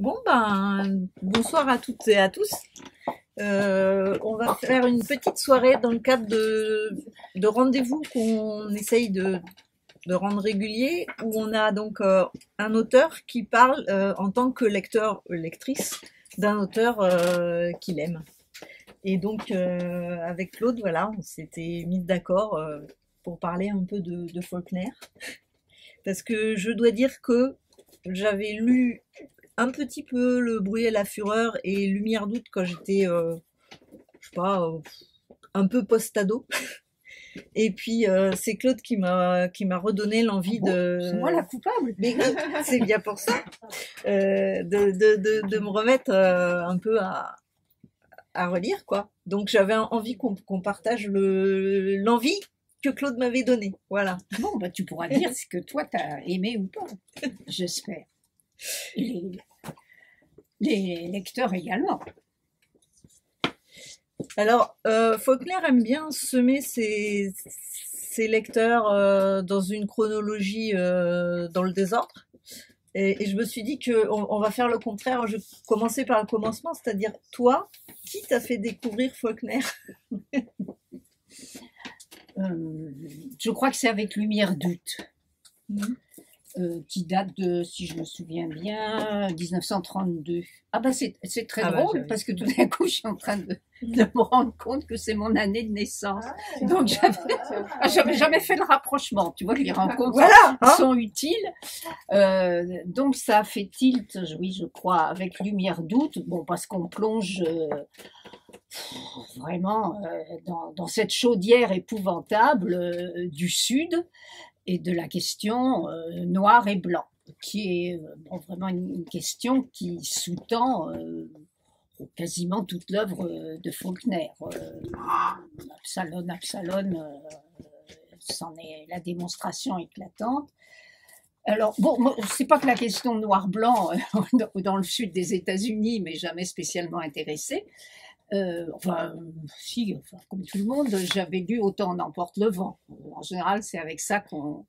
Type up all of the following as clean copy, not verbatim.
Bon, ben, bonsoir à toutes et à tous. On va faire une petite soirée dans le cadre de rendez-vous qu'on essaye de rendre régulier, où on a donc un auteur qui parle en tant que lecteur ou lectrice d'un auteur qu'il aime. Et donc, avec Claude, voilà, on s'était mis d'accord pour parler un peu de Faulkner. Parce que je dois dire que j'avais lu un petit peu Le bruit et la fureur et Lumière d'août quand j'étais, je sais pas, un peu post-ado. Et puis c'est Claude qui m'a redonné l'envie C'est moi la coupable. Mais oui, c'est bien pour ça, de me remettre un peu à relire, quoi. Donc j'avais envie qu'on partage l'envie que Claude m'avait donnée. Voilà. Bon, bah, tu pourras dire ce que toi t'as aimé ou pas, j'espère. Les lecteurs également. Alors, Faulkner aime bien semer ses lecteurs dans une chronologie dans le désordre. Et je me suis dit qu'on va faire le contraire. Je vais commencer par le commencement, c'est-à-dire toi, qui t'a fait découvrir Faulkner? Je crois que c'est avec Lumière d'août, qui date de, si je me souviens bien, 1932. Ah bah c'est très drôle, parce que tout d'un coup je suis en train de me rendre compte que c'est mon année de naissance. Donc j'avais jamais fait le rapprochement. Tu vois que les rencontres sont utiles. Donc ça a fait tilt, oui je crois, avec Lumière d'août. Bon, parce qu'on plonge vraiment dans cette chaudière épouvantable du Sud et de la question noir et blanc, qui est vraiment une question qui sous-tend quasiment toute l'œuvre de Faulkner. Absalon, c'en est la démonstration éclatante. Alors, bon, c'est pas que la question noir-blanc dans le sud des États-Unis m'est jamais spécialement intéressée. Si, comme tout le monde, j'avais lu Autant n'emporte le vent. En général, c'est avec ça qu'on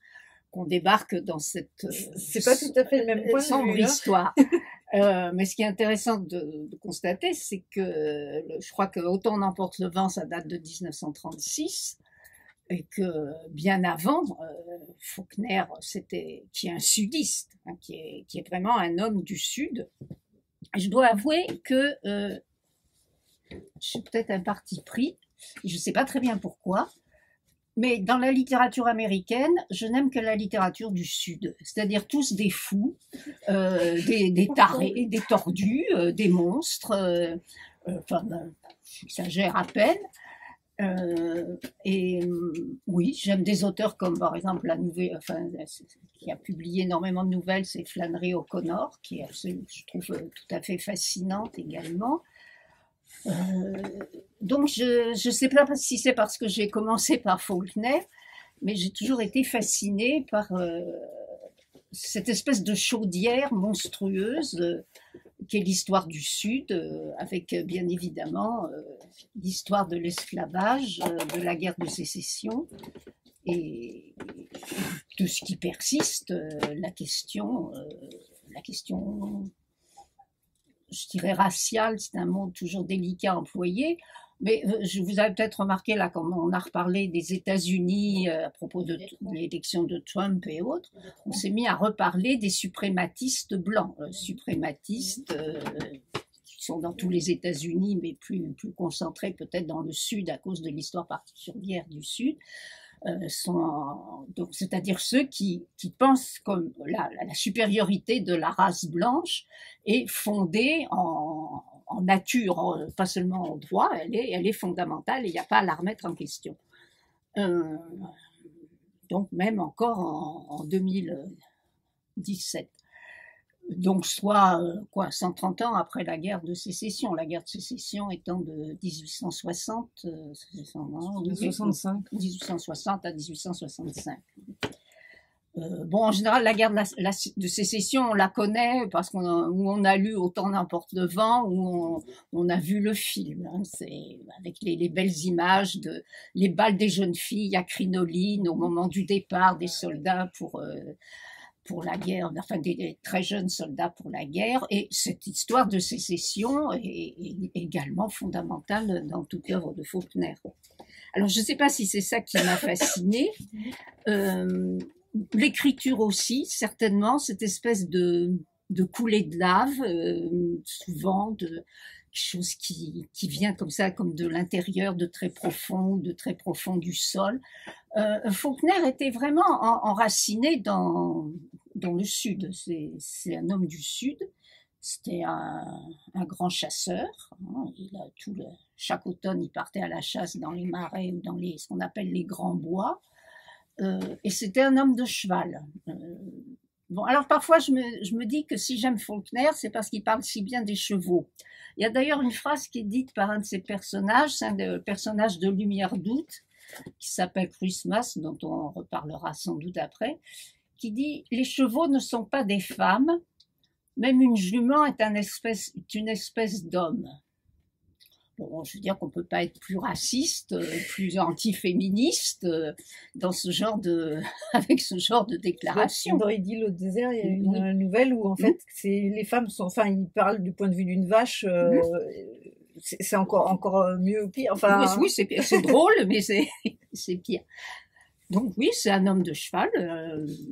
débarque dans cette c'est pas tout à fait le même point sombre histoire. Mais ce qui est intéressant de constater, c'est que je crois que Autant n'emporte le vent, ça date de 1936, et que bien avant, Faulkner, qui est un sudiste, hein, qui est vraiment un homme du Sud. Je dois avouer que je suis peut-être un parti pris, je ne sais pas très bien pourquoi, mais dans la littérature américaine, je n'aime que la littérature du Sud, c'est-à-dire tous des fous, des tarés, des tordus, des monstres, j'exagère à peine. Oui, j'aime des auteurs comme par exemple qui a publié énormément de nouvelles, c'est Flannery O'Connor, qui est, je trouve, tout à fait fascinante également. Donc je ne sais pas si c'est parce que j'ai commencé par Faulkner, mais j'ai toujours été fascinée par cette espèce de chaudière monstrueuse qu'est l'histoire du Sud, avec bien évidemment l'histoire de l'esclavage, de la guerre de sécession et de ce qui persiste, la question je dirais raciale, c'est un mot toujours délicat à employer, mais vous avez peut-être remarqué là, quand on a reparlé des États-Unis à propos de l'élection de Trump et autres, on s'est mis à reparler des suprématistes blancs, suprématistes qui sont dans tous les États-Unis, mais plus concentrés peut-être dans le Sud à cause de l'histoire particulière du Sud. Donc, c'est-à-dire ceux qui pensent comme la supériorité de la race blanche est fondée en nature, pas seulement en droit, elle est fondamentale et il n'y a pas à la remettre en question. Donc même encore en 2017. Donc soit 130 ans après la guerre de sécession, la guerre de sécession étant de 1860, 1860 à 1865. Bon, en général, la guerre de sécession, on la connaît parce on a lu Autant n'emporte le vent, où on a vu le film. Hein, c'est avec les belles images de les balles des jeunes filles à crinoline au moment du départ des soldats pour la guerre, enfin des très jeunes soldats pour la guerre, et cette histoire de sécession est également fondamentale dans toute l'œuvre de Faulkner. Alors je ne sais pas si c'est ça qui m'a fascinée, l'écriture aussi, certainement, cette espèce de coulée de lave, souvent de quelque chose qui vient comme ça, comme de l'intérieur, de très profond du sol. Faulkner était vraiment enraciné dans le Sud. C'est un homme du Sud. C'était un grand chasseur. Chaque automne, il partait à la chasse dans les marais ou dans ce qu'on appelle les grands bois. Et c'était un homme de cheval. Bon, alors parfois je me dis que si j'aime Faulkner, c'est parce qu'il parle si bien des chevaux. Il y a d'ailleurs une phrase qui est dite par un de ses personnages, c'est un personnage de Lumière d'août, qui s'appelle Christmas, dont on reparlera sans doute après, qui dit « Les chevaux ne sont pas des femmes, même une jument est une espèce d'homme ». Bon, je veux dire qu'on ne peut pas être plus raciste, plus anti-féministe avec ce genre de déclaration. Dans Idylle au désert, il y a une nouvelle où en fait les femmes sont, enfin, ils parlent du point de vue d'une vache. C'est encore mieux ou pire. Enfin, oui, c'est drôle, mais c'est pire. Donc oui, c'est un homme de cheval.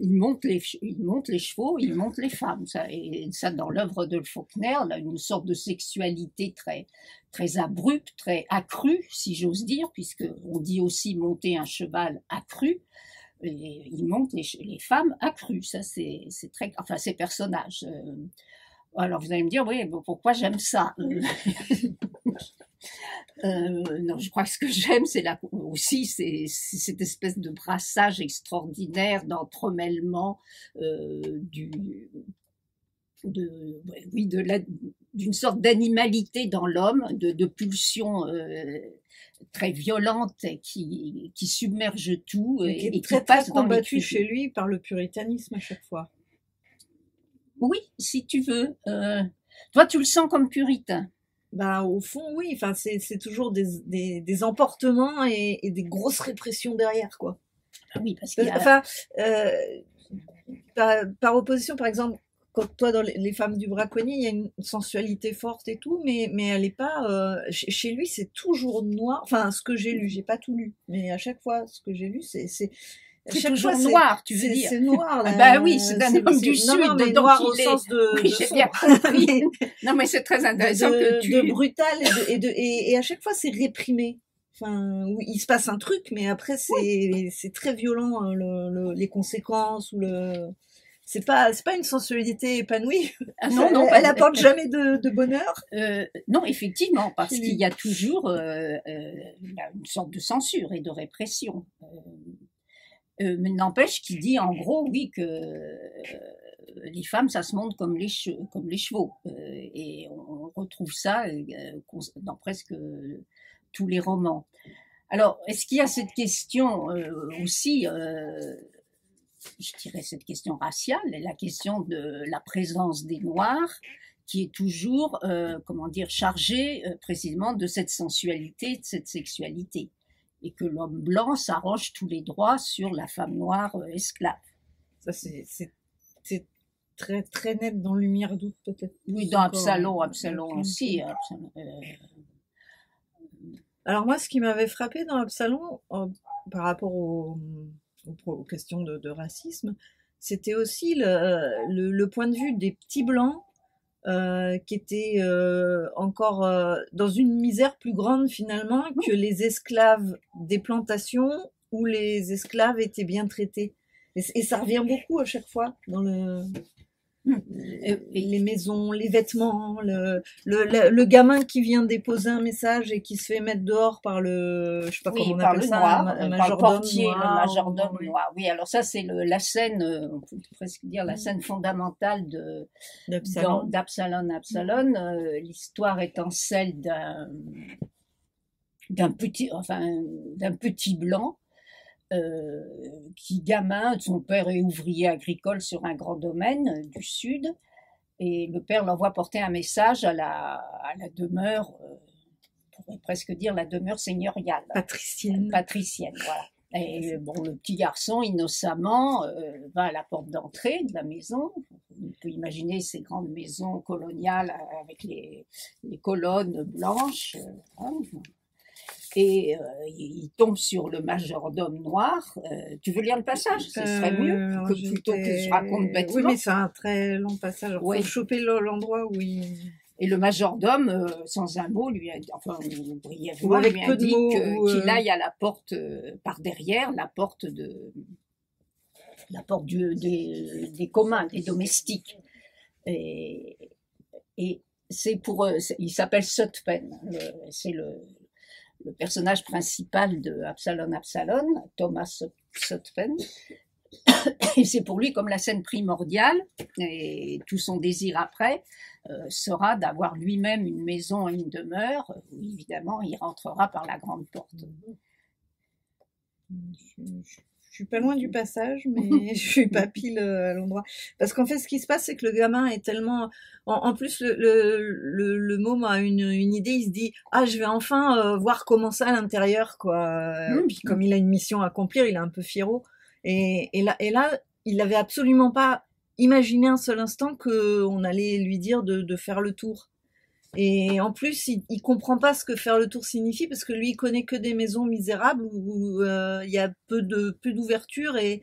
Il monte les chevaux, il monte les femmes. Ça dans l'œuvre de Faulkner, là, une sorte de sexualité très très abrupte, très accrue, si j'ose dire, puisque on dit aussi monter un cheval accru. Et il monte les femmes accrues. Ça c'est très, enfin ces personnages. Alors vous allez me dire, oui, bon, pourquoi j'aime ça? Non, je crois que ce que j'aime, c'est cette espèce de brassage extraordinaire, d'entremêlement d'une sorte d'animalité dans l'homme, de pulsions très violentes qui submergent tout et qui très passe dans combattu chez lui par le puritanisme à chaque fois. Oui, si tu veux. Toi, tu le sens comme puritain. Bah, au fond, oui. Enfin, c'est toujours des emportements et des grosses répressions derrière, quoi. Oui, parce qu'il y a... Enfin, par opposition, par exemple, quand toi, dans les femmes du braconnier, il y a une sensualité forte et tout, mais elle est pas... chez lui, c'est toujours noir. Enfin, ce que j'ai lu, j'ai pas tout lu, mais à chaque fois, ce que j'ai lu, c'est toujours noir, tu veux dire. C'est noir. Là, bah oui, c'est un homme du Sud. Non, mais noir au sens de oui, j'ai bien compris. Non, mais c'est très intéressant que tu... De brutal et à chaque fois, c'est réprimé. Enfin, oui, il se passe un truc, mais après, c'est très violent, les conséquences ou c'est pas une sensualité épanouie. Ah non, elle apporte jamais de bonheur. Non, effectivement, parce qu'il y a toujours une sorte de censure et de répression. Mais n'empêche qu'il dit en gros, oui, que les femmes, ça se monte comme les chevaux. Et on retrouve ça dans presque tous les romans. Alors, est-ce qu'il y a cette question aussi, je dirais cette question raciale, la question de la présence des Noirs, qui est toujours, chargée précisément de cette sensualité, de cette sexualité. Et que l'homme blanc s'arroge tous les droits sur la femme noire esclave. Ça, c'est très, très net dans Lumière d'août, peut-être. Oui, dans Absalom aussi. Alors moi, ce qui m'avait frappé dans Absalom, par rapport aux questions de racisme, c'était aussi le point de vue des petits blancs qui étaient encore dans une misère plus grande finalement que les esclaves des plantations où les esclaves étaient bien traités. Et ça revient beaucoup à chaque fois dans les maisons, les vêtements, le gamin qui vient déposer un message et qui se fait mettre dehors par je sais pas comment on appelle ça, un majordome noir. Oui, alors ça c'est la scène, on peut presque dire la scène fondamentale d'Absalom. L'histoire étant celle d'un petit blanc. Qui gamin, son père est ouvrier agricole sur un grand domaine du sud, et le père l'envoie porter un message à la demeure, on pourrait presque dire la demeure seigneuriale. Patricienne, voilà. Et bon, le petit garçon, innocemment, va à la porte d'entrée de la maison. On peut imaginer ces grandes maisons coloniales avec les colonnes blanches. Hein. Et il tombe sur le majordome noir. Tu veux lire le passage? Ce serait mieux plutôt que je raconte bêtement. Oui, mais c'est un très long passage. Il Ouais. faut choper l'endroit où il... Et le majordome, sans un mot, enfin, brièvement, avec lui peu de indique mots, qu'il aille à la porte par derrière, la porte des communs, des domestiques. Et c'est pour, il s'appelle Sutpen. C'est le personnage principal de Absalom, Thomas Sutpen. Et c'est pour lui comme la scène primordiale, et tout son désir après sera d'avoir lui-même une maison et une demeure, où évidemment il rentrera par la grande porte. Je suis pas loin du passage, mais je suis pas pile à l'endroit. Parce qu'en fait, ce qui se passe, c'est que le gamin est tellement... En plus, le môme a une idée, il se dit « Ah, je vais enfin voir comment ça à l'intérieur, quoi. » Puis comme il a une mission à accomplir, il est un peu fiero. Et là, il n'avait absolument pas imaginé un seul instant qu'on allait lui dire de faire le tour. Et en plus, il comprend pas ce que faire le tour signifie parce que lui, il connaît que des maisons misérables où il y a peu d'ouverture et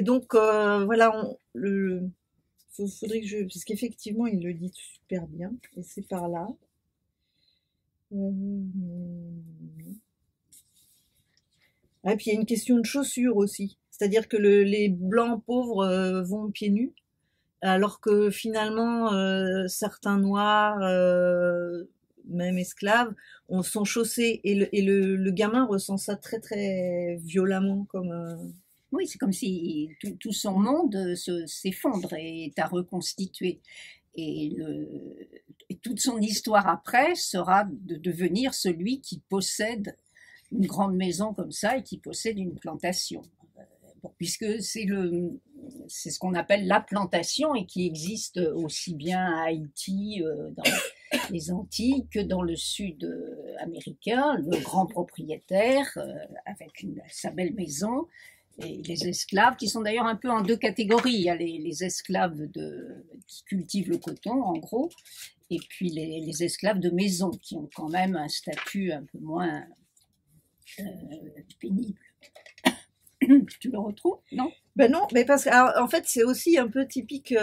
donc voilà, faudrait que parce qu'effectivement, il le dit super bien et c'est par là. Et puis il y a une question de chaussures aussi, c'est-à-dire que les blancs pauvres vont pieds nus. Alors que finalement, certains noirs, même esclaves, sont chaussés et le gamin ressent ça très très violemment comme. Oui, c'est comme si tout son monde s'effondre et est à reconstituer. Et toute son histoire après sera de devenir celui qui possède une grande maison comme ça et qui possède une plantation. Puisque c'est ce qu'on appelle la plantation et qui existe aussi bien à Haïti, dans les Antilles, que dans le sud américain, le grand propriétaire avec sa belle maison, et les esclaves qui sont d'ailleurs un peu en deux catégories. Il y a les esclaves qui cultivent le coton, en gros, et puis les esclaves de maison qui ont quand même un statut un peu moins pénible. Tu le retrouves, non? Ben non, mais parce que en fait c'est aussi un peu typique,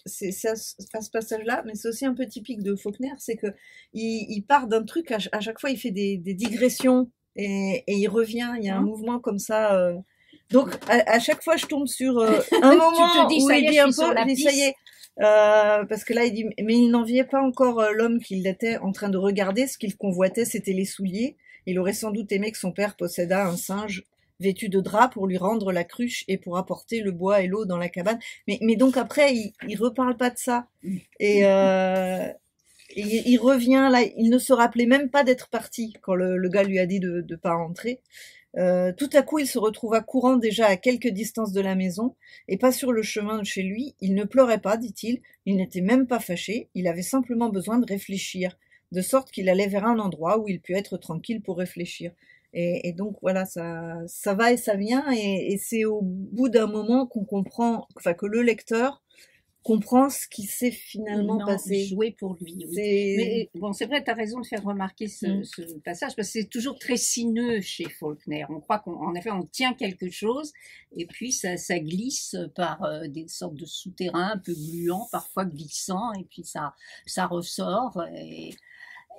c'est à ce passage-là, mais c'est aussi un peu typique de Faulkner, c'est que il part d'un truc à chaque fois il fait des digressions et il revient, il y a un mouvement comme ça. Donc à chaque fois je tombe sur un moment tu te dis, où ça y il est, dit je un suis sur peu, la il dit ça y est. Parce que là il dit mais il n'enviait pas encore l'homme qu'il était en train de regarder, ce qu'il convoitait c'était les souliers. Il aurait sans doute aimé que son père possédât un singe vêtu de drap pour lui rendre la cruche et pour apporter le bois et l'eau dans la cabane. Mais donc après, il reparle pas de ça. Et il revient là, il ne se rappelait même pas d'être parti quand le gars lui a dit de pas rentrer. Tout à coup, il se retrouva courant déjà à quelque distance de la maison, et pas sur le chemin de chez lui. Il ne pleurait pas, dit-il, il n'était même pas fâché, il avait simplement besoin de réfléchir, de sorte qu'il allait vers un endroit où il put être tranquille pour réfléchir. Et donc voilà, ça va et ça vient, et c'est au bout d'un moment qu'on comprend, enfin que le lecteur comprend ce qui s'est finalement passé. Joué pour lui. Oui. Mais bon, c'est vrai, tu as raison de faire remarquer ce passage, parce que c'est toujours très sinueux chez Faulkner. On croit qu'en effet, on tient quelque chose, et puis ça glisse par des sortes de souterrains un peu gluants, parfois glissants, et puis ça ressort.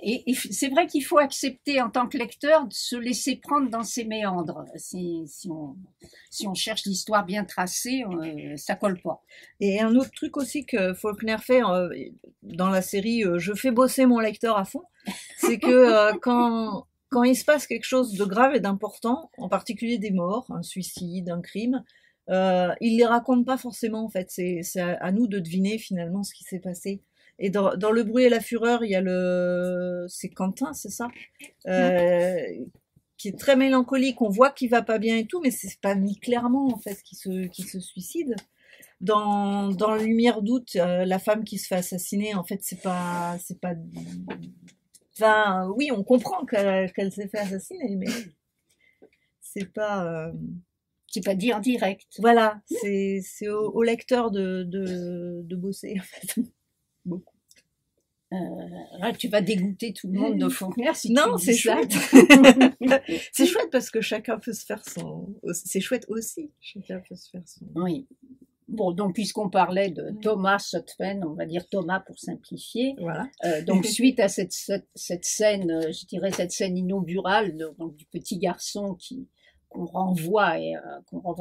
Et c'est vrai qu'il faut accepter en tant que lecteur de se laisser prendre dans ces méandres. Si on cherche l'histoire bien tracée, ça colle pas. Et un autre truc aussi que Faulkner fait dans la série Je fais bosser mon lecteur à fond, c'est que quand il se passe quelque chose de grave et d'important, en particulier des morts, un suicide, un crime, il les raconte pas forcément en fait. C'est à nous de deviner finalement ce qui s'est passé. Et dans Le bruit et la fureur, il y a c'est Quentin, c'est ça, qui est très mélancolique. On voit qu'il va pas bien et tout, mais c'est pas mis clairement en fait qu'il se suicide. Dans Lumière d'août, la femme qui se fait assassiner, en fait, c'est pas. Enfin, oui, on comprend qu'elle s'est fait assassiner, mais C'est pas dire direct. Voilà, c'est au lecteur de bosser, en fait. Beaucoup. Là, tu vas dégoûter tout le monde de Faulkner si non, tu c'est dis ça. chouette. C'est chouette parce que chacun peut se faire son... C'est chouette aussi, chacun peut se faire son... Oui. Bon, donc puisqu'on parlait de Thomas Sutphen, on va dire Thomas pour simplifier. Voilà. Donc suite à cette scène, je dirais cette scène inaugurale donc, du petit garçon qu'on renvoie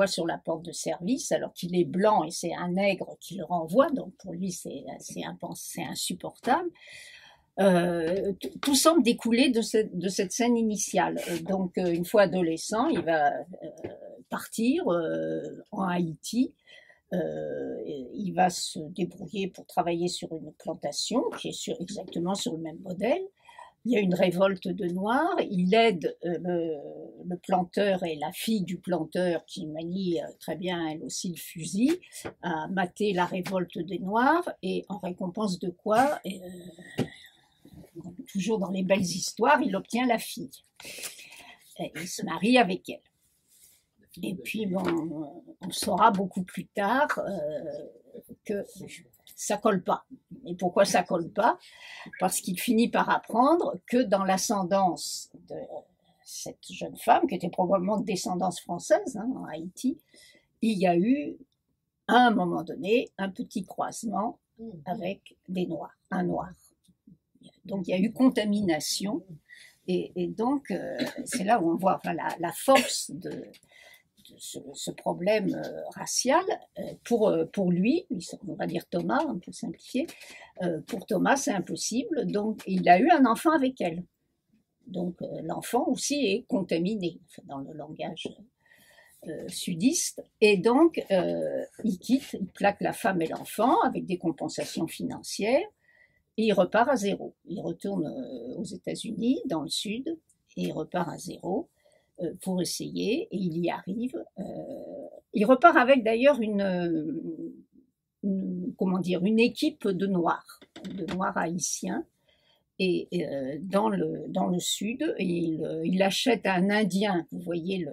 sur la porte de service alors qu'il est blanc et c'est un nègre qui le renvoie, donc pour lui c'est insupportable. Tout semble découler de cette scène initiale. Donc une fois adolescent, il va partir en Haïti. Il va se débrouiller pour travailler sur une plantation qui est exactement sur le même modèle. Il y a une révolte de Noirs, il aide le planteur et la fille du planteur qui manie très bien elle aussi le fusil à mater la révolte des Noirs et en récompense de quoi, toujours dans les belles histoires, il obtient la fille. Et il se marie avec elle. Et puis, bon, on saura beaucoup plus tard que ça colle pas. Et pourquoi ça colle pas? Parce qu'il finit par apprendre que dans l'ascendance de cette jeune femme, qui était probablement de descendance française en Haïti, il y a eu, à un moment donné, un petit croisement avec des Noirs, un Noir. Donc, il y a eu contamination. Et donc, c'est là où on voit enfin, la force de ce problème racial. Pour lui, on va dire Thomas, un peu simplifié, pour Thomas, c'est impossible. Donc, il a eu un enfant avec elle. Donc, l'enfant aussi est contaminé, dans le langage sudiste. Et donc, il plaque la femme et l'enfant avec des compensations financières. Et il repart à zéro. Il retourne aux États-Unis, dans le sud, et il repart à zéro pour essayer, et il y arrive. Il repart avec d'ailleurs une équipe de Noirs haïtiens, et dans le sud, et il achète à un Indien, vous voyez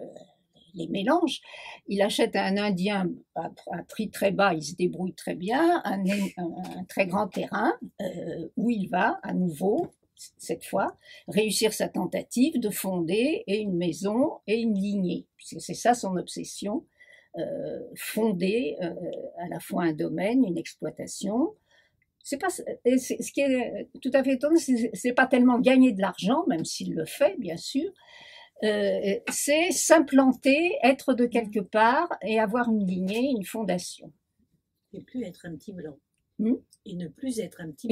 les mélanges, il achète à un Indien à prix très bas, il se débrouille très bien, un très grand terrain où il va à nouveau, cette fois, réussir sa tentative de fonder une maison et une lignée, puisque c'est ça son obsession, fonder à la fois un domaine, une exploitation. Ce qui est tout à fait étonnant, c'est pas tellement gagner de l'argent, même s'il le fait, bien sûr, c'est s'implanter, être de quelque part et avoir une lignée, une fondation. Et plus être un petit blanc. Et ne plus être un petit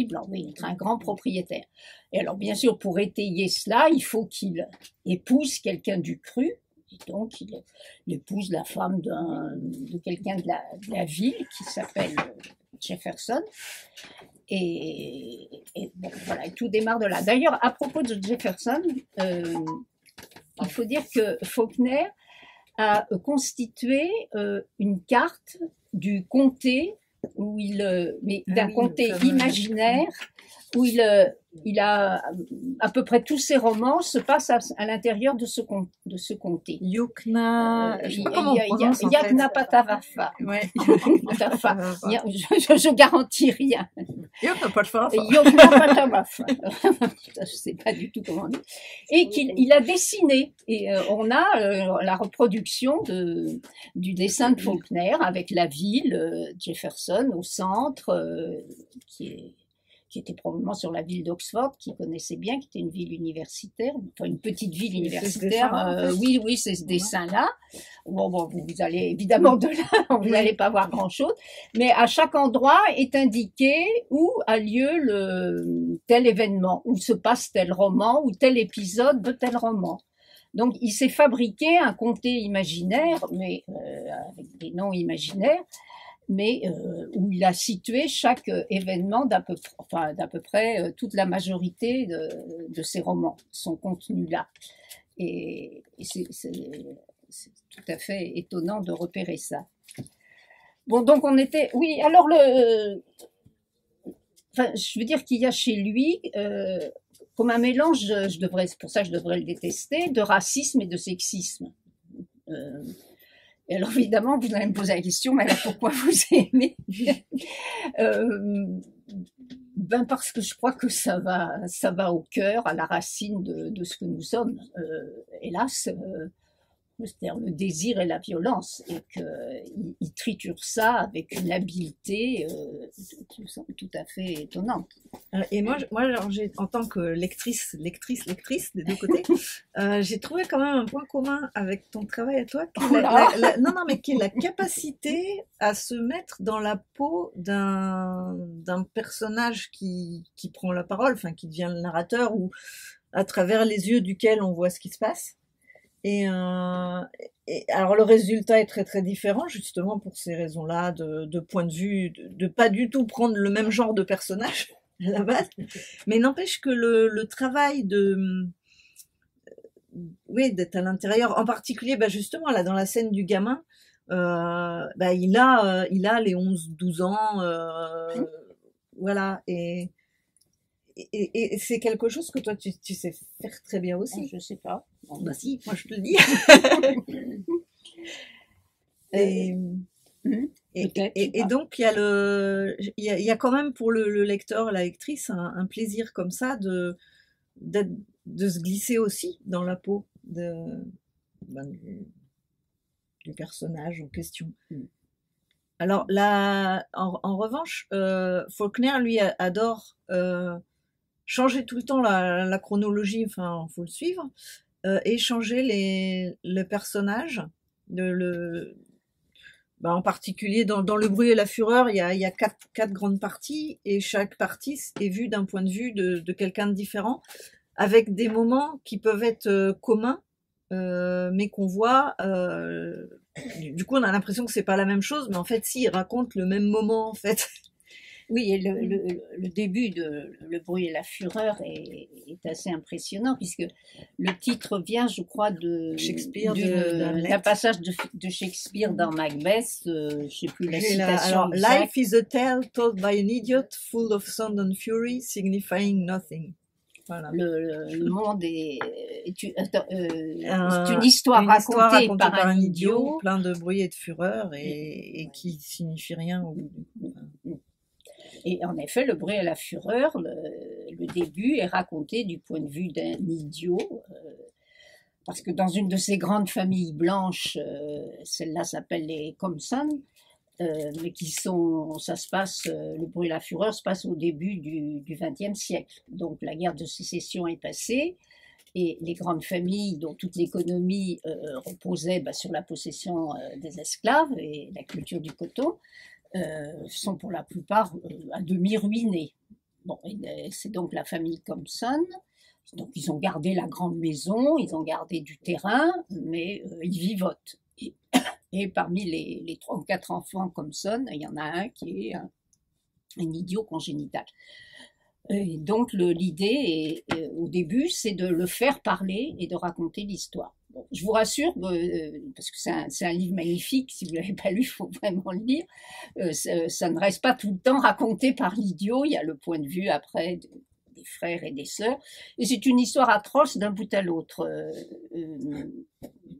blanc, oui, être un grand propriétaire. Et alors, bien sûr, pour étayer cela, il faut qu'il épouse quelqu'un du cru. Et donc, il épouse la femme de quelqu'un de la ville qui s'appelle Jefferson. Et bon, voilà, et tout démarre de là. D'ailleurs, à propos de Jefferson, il faut dire que Faulkner a constitué une carte du comté d'un comté imaginaire où il a à peu près tous ses romans se passent à l'intérieur de ce comté. Yukna, Yagna Patavafa. Ouais. Je garantis rien. Yukna Patavafa. Yagna Patavafa. Je sais pas du tout comment on dit. Et qu'il a dessiné. Et on a la reproduction du dessin de Faulkner avec la ville, Jefferson au centre, qui était probablement sur la ville d'Oxford, qu'il connaissait bien, qui était une ville universitaire, enfin une petite ville universitaire. Oui, c'est ce dessin-là. Bon, vous allez évidemment de là, vous n'allez pas voir grand-chose, mais à chaque endroit est indiqué où a lieu tel événement, où se passe tel roman, ou tel épisode de tel roman. Donc, il s'est fabriqué un comté imaginaire, mais avec des noms imaginaires, mais où il a situé chaque événement d'à peu près toute la majorité de ses romans, son contenu là. Et c'est tout à fait étonnant de repérer ça. Bon, donc oui, alors je veux dire qu'il y a chez lui, comme un mélange, c'est pour ça que je devrais le détester, de racisme et de sexisme. Et alors évidemment, vous allez me poser la question, mais alors pourquoi vous aimez parce que je crois que ça va au cœur, à la racine de ce que nous sommes. Hélas, c'est-à-dire le désir et la violence, et qu'il triture ça avec une habileté tout à fait étonnante. Et moi alors, en tant que lectrice des deux côtés, j'ai trouvé quand même un point commun avec ton travail à toi, qui est la capacité à se mettre dans la peau d'un personnage qui prend la parole, enfin qui devient le narrateur, ou à travers les yeux duquel on voit ce qui se passe. Et alors le résultat est très très différent, justement pour ces raisons-là, de point de vue, de pas du tout prendre le même genre de personnage à la base, mais n'empêche que le travail d'être à l'intérieur, en particulier justement là dans la scène du gamin, il a les 11-12 ans, voilà, et c'est quelque chose que toi tu sais faire très bien aussi. Je sais pas. Bah si, moi je te le dis. Et donc il y a quand même pour le lecteur, la lectrice, un plaisir comme ça de se glisser aussi dans la peau du personnage en question. Alors là, en revanche, Faulkner lui adore changer tout le temps la chronologie, enfin faut le suivre, et changer le personnage, en particulier dans Le Bruit et la Fureur, il y a quatre grandes parties, et chaque partie est vue d'un point de vue de quelqu'un de différent, avec des moments qui peuvent être communs, mais qu'on voit. Du coup, on a l'impression que c'est pas la même chose, mais en fait, si, ils racontent le même moment, en fait. Oui, et le début de Le Bruit et la Fureur est assez impressionnant, puisque le titre vient, je crois, de Shakespeare, d'un passage de Shakespeare dans Macbeth, je ne sais plus la citation exacte. Life is a tale told by an idiot, full of sound and fury, signifying nothing. Voilà. Le monde est une histoire racontée par un idiot, plein de bruit et de fureur, et qui signifie rien au bout du coup. Et en effet, Le Bruit et la Fureur, le début est raconté du point de vue d'un idiot, parce que dans une de ces grandes familles blanches, celle-là s'appelle les Compson, mais Le Bruit et la Fureur se passe au début du XXe siècle. Donc la guerre de sécession est passée, et les grandes familles dont toute l'économie reposait sur la possession des esclaves et la culture du coton, sont pour la plupart à demi ruinés. Bon, c'est donc la famille Compson. Donc ils ont gardé la grande maison, ils ont gardé du terrain, mais ils vivotent. Et parmi les 3 ou 4 enfants Compson, il y en a un qui est un idiot congénital. Et donc l'idée, au début, c'est de le faire parler et de raconter l'histoire. Bon, je vous rassure, parce que c'est un livre magnifique, si vous ne l'avez pas lu, il faut vraiment le lire. Ça ne reste pas tout le temps raconté par l'idiot, il y a le point de vue après des frères et des sœurs. Et c'est une histoire atroce d'un bout à l'autre.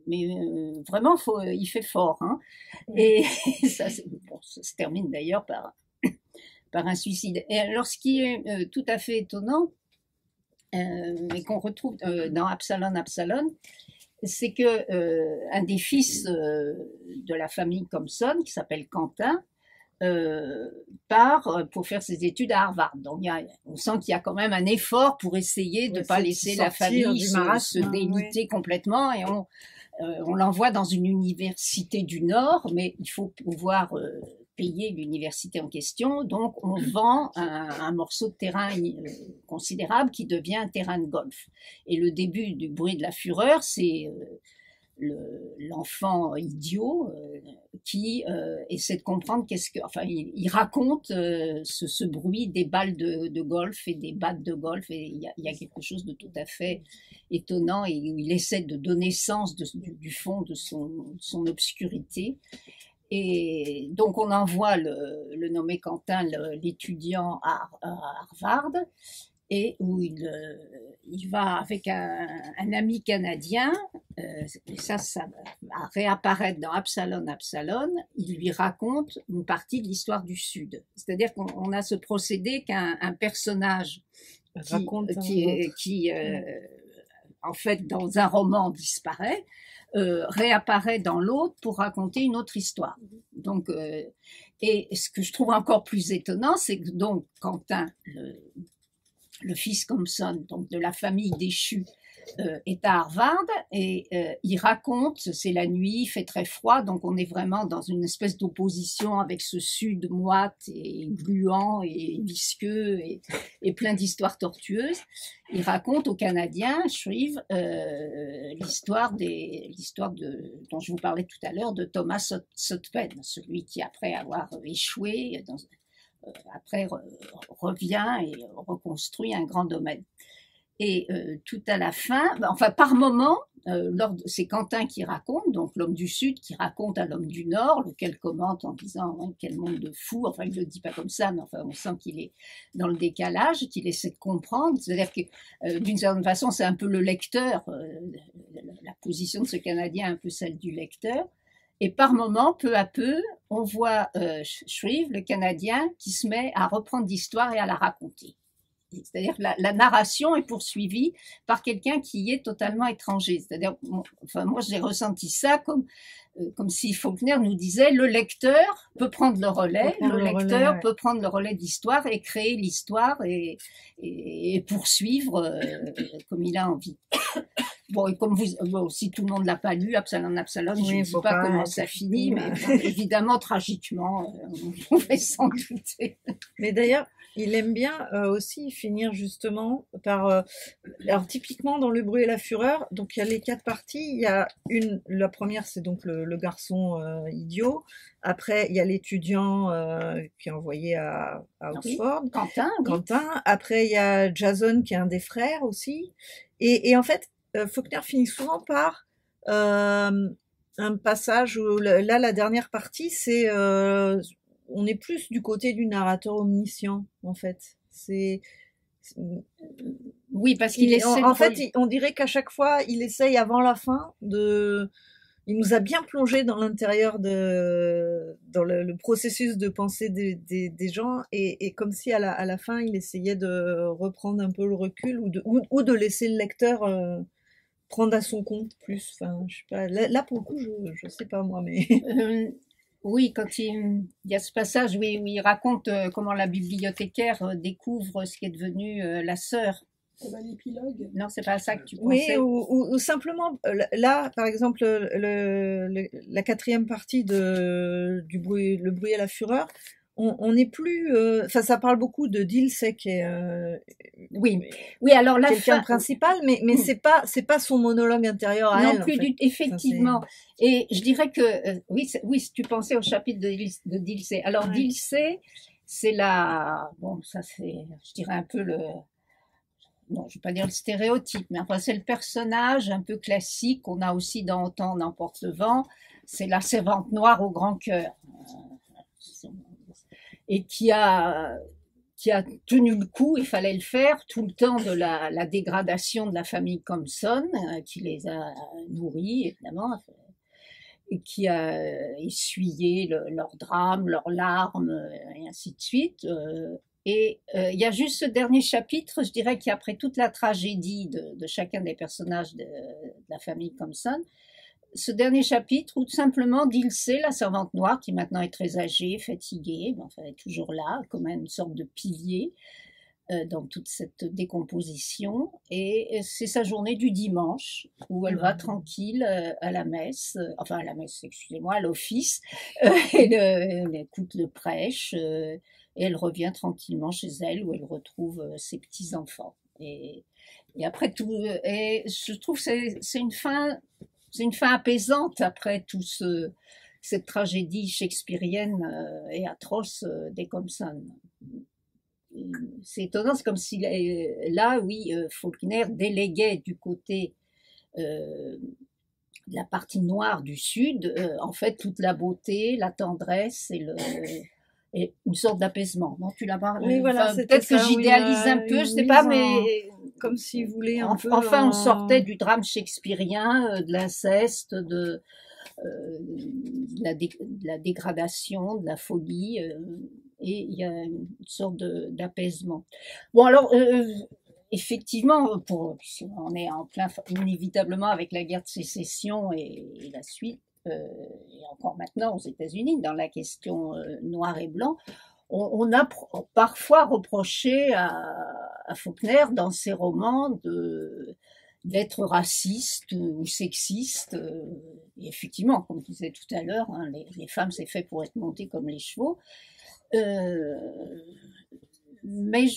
Mais vraiment, il fait fort. Hein. Et ça se termine d'ailleurs par un suicide. Et alors, ce qui est tout à fait étonnant, mais qu'on retrouve dans Absalom, c'est que un des fils de la famille Compson, qui s'appelle Quentin, part pour faire ses études à Harvard. Donc on sent qu'il y a quand même un effort pour essayer de ne pas laisser la famille se déliter complètement, et on l'envoie dans une université du Nord, mais il faut pouvoir payer l'université en question, donc on vend un morceau de terrain considérable qui devient un terrain de golf. Et le début du Bruit de la Fureur, c'est l'enfant idiot qui essaie de comprendre il raconte ce bruit des balles de golf et des battes de golf, et il y a quelque chose de tout à fait étonnant, et où il essaie de donner sens du fond de son obscurité. Et donc on envoie le nommé Quentin, l'étudiant, à Harvard, et où il va avec un ami canadien, et ça va réapparaître dans Absalom, Absalom, il lui raconte une partie de l'histoire du Sud. C'est-à-dire qu'on a ce procédé qu'un personnage qui en fait, dans un roman disparaît, réapparaît dans l'autre pour raconter une autre histoire. Donc, et ce que je trouve encore plus étonnant, c'est que donc Quentin, le fils Compson, donc de la famille déchue, est à Harvard et il raconte, c'est la nuit, il fait très froid, donc on est vraiment dans une espèce d'opposition avec ce sud moite et gluant et visqueux et plein d'histoires tortueuses. Il raconte aux Canadiens, Shreve, l'histoire dont je vous parlais tout à l'heure, de Thomas Sutpen, celui qui, après avoir échoué, après revient et reconstruit un grand domaine. Et tout à la fin, enfin par moment, c'est Quentin qui raconte, donc l'homme du Sud qui raconte à l'homme du Nord, lequel commente en disant hein, quel monde de fou, enfin il ne le dit pas comme ça, mais enfin on sent qu'il est dans le décalage, qu'il essaie de comprendre, c'est-à-dire que d'une certaine façon c'est un peu le lecteur, la position de ce Canadien est un peu celle du lecteur, et par moment, peu à peu, on voit Shreve, le Canadien, qui se met à reprendre l'histoire et à la raconter. C'est-à-dire que la narration est poursuivie par quelqu'un qui y est totalement étranger. C'est-à-dire, enfin, moi, j'ai ressenti ça comme si Faulkner nous disait le lecteur peut prendre le relais, peut prendre le relais d'histoire et créer l'histoire et poursuivre comme il a envie. Bon, et comme si tout le monde l'a pas lu, Absalom, je ne sais pas comment ça finit, mais évidemment, tragiquement, on pouvait s'en douter. Mais d'ailleurs, il aime bien aussi finir justement par... alors typiquement dans Le bruit et la fureur, donc il y a les 4 parties, il y a la première c'est donc le garçon idiot, après il y a l'étudiant qui est envoyé à Oxford, Quentin, après il y a Jason qui est un des frères aussi, et en fait Faulkner finit souvent par un passage où là la dernière partie c'est... on est plus du côté du narrateur omniscient, en fait. Oui, parce qu'il essaie. En fait, on dirait qu'à chaque fois, il essaye avant la fin il nous a bien plongé dans l'intérieur dans le processus de pensée des gens, et comme si à la fin, il essayait de reprendre un peu le recul ou de laisser le lecteur prendre à son compte plus. Enfin, je sais pas. Là pour le coup, je sais pas moi, mais. Oui, quand il y a ce passage où il raconte comment la bibliothécaire découvre ce qui est devenu la sœur. L'épilogue. Non, c'est pas ça que tu pensais. Oui, ou simplement, là, par exemple, la 4e partie Le bruit et la fureur, on n'est plus... Enfin, ça parle beaucoup de Dilsey qui est... oui, alors la quelqu'un principal, mais c'est pas son monologue intérieur à elle. Non plus, en fait. Effectivement. Enfin, et je dirais que oui, tu pensais au chapitre de Dilsey. Alors ouais. Dilsey, c'est ça c'est, je dirais un peu non, je vais pas dire le stéréotype, mais enfin c'est le personnage un peu classique qu'on a aussi dans Autant n'emporte le vent. C'est la servante noire au grand cœur, et qui a tenu le coup, il fallait le faire tout le temps de la dégradation de la famille Compson, qui les a nourris, évidemment, et qui a essuyé leurs drames, leurs larmes, et ainsi de suite. Et il y a juste ce dernier chapitre, je dirais, qui après toute la tragédie de chacun des personnages de la famille Compson, ce dernier chapitre où tout simplement Dilsey, la servante noire, qui maintenant est très âgée, fatiguée, mais enfin elle est toujours là, comme une sorte de pilier dans toute cette décomposition, et c'est sa journée du dimanche où elle va tranquille à la messe, à l'office, elle écoute le prêche, et elle revient tranquillement chez elle où elle retrouve ses petits-enfants. Et après tout, et je trouve que c'est une fin apaisante après tout cette tragédie shakespearienne et atroce des Compson. C'est étonnant, c'est comme si là, oui, Faulkner déléguait du côté de la partie noire du Sud, en fait, toute la beauté, la tendresse et une sorte d'apaisement. Non, tu l'as parlé. Oui, voilà, Enfin, c'était peut-être que ça, oui, j'idéalise un peu, je sais pas, mais comme s'il voulait un peu. enfin, on sortait du drame shakespearien, de l'inceste, de la dégradation, de la folie, et il y a une sorte d'apaisement. Bon, alors, effectivement, on est en plein, inévitablement, avec la guerre de sécession et la suite, et encore maintenant aux États-Unis, dans la question noir et blanc, on a parfois reproché à Faulkner, dans ses romans, d'être raciste ou sexiste. Et effectivement, comme je disais tout à l'heure, hein, les femmes, c'est fait pour être montées comme les chevaux. Mais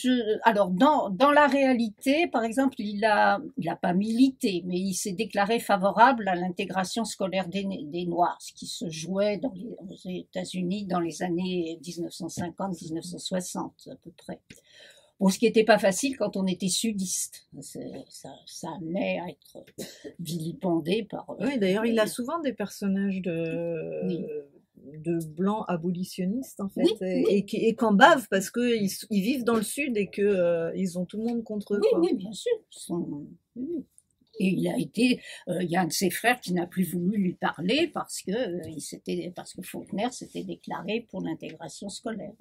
alors dans la réalité, par exemple, il a pas milité, mais il s'est déclaré favorable à l'intégration scolaire des Noirs, ce qui se jouait aux États-Unis dans les années 1950-1960 à peu près. Bon, ce qui n'était pas facile quand on était sudiste. Ça amenait à être vilipendé par. Oui, d'ailleurs, il a souvent des personnages Oui. de blancs abolitionnistes en fait, Oui, oui. et qu'en bavent parce que ils vivent dans le sud et que ils ont tout le monde contre eux. Oui, Quoi. oui, bien sûr. Oui. Et il a été, il y a un de ses frères qui n'a plus voulu lui parler parce que Faulkner s'était déclaré pour l'intégration scolaire.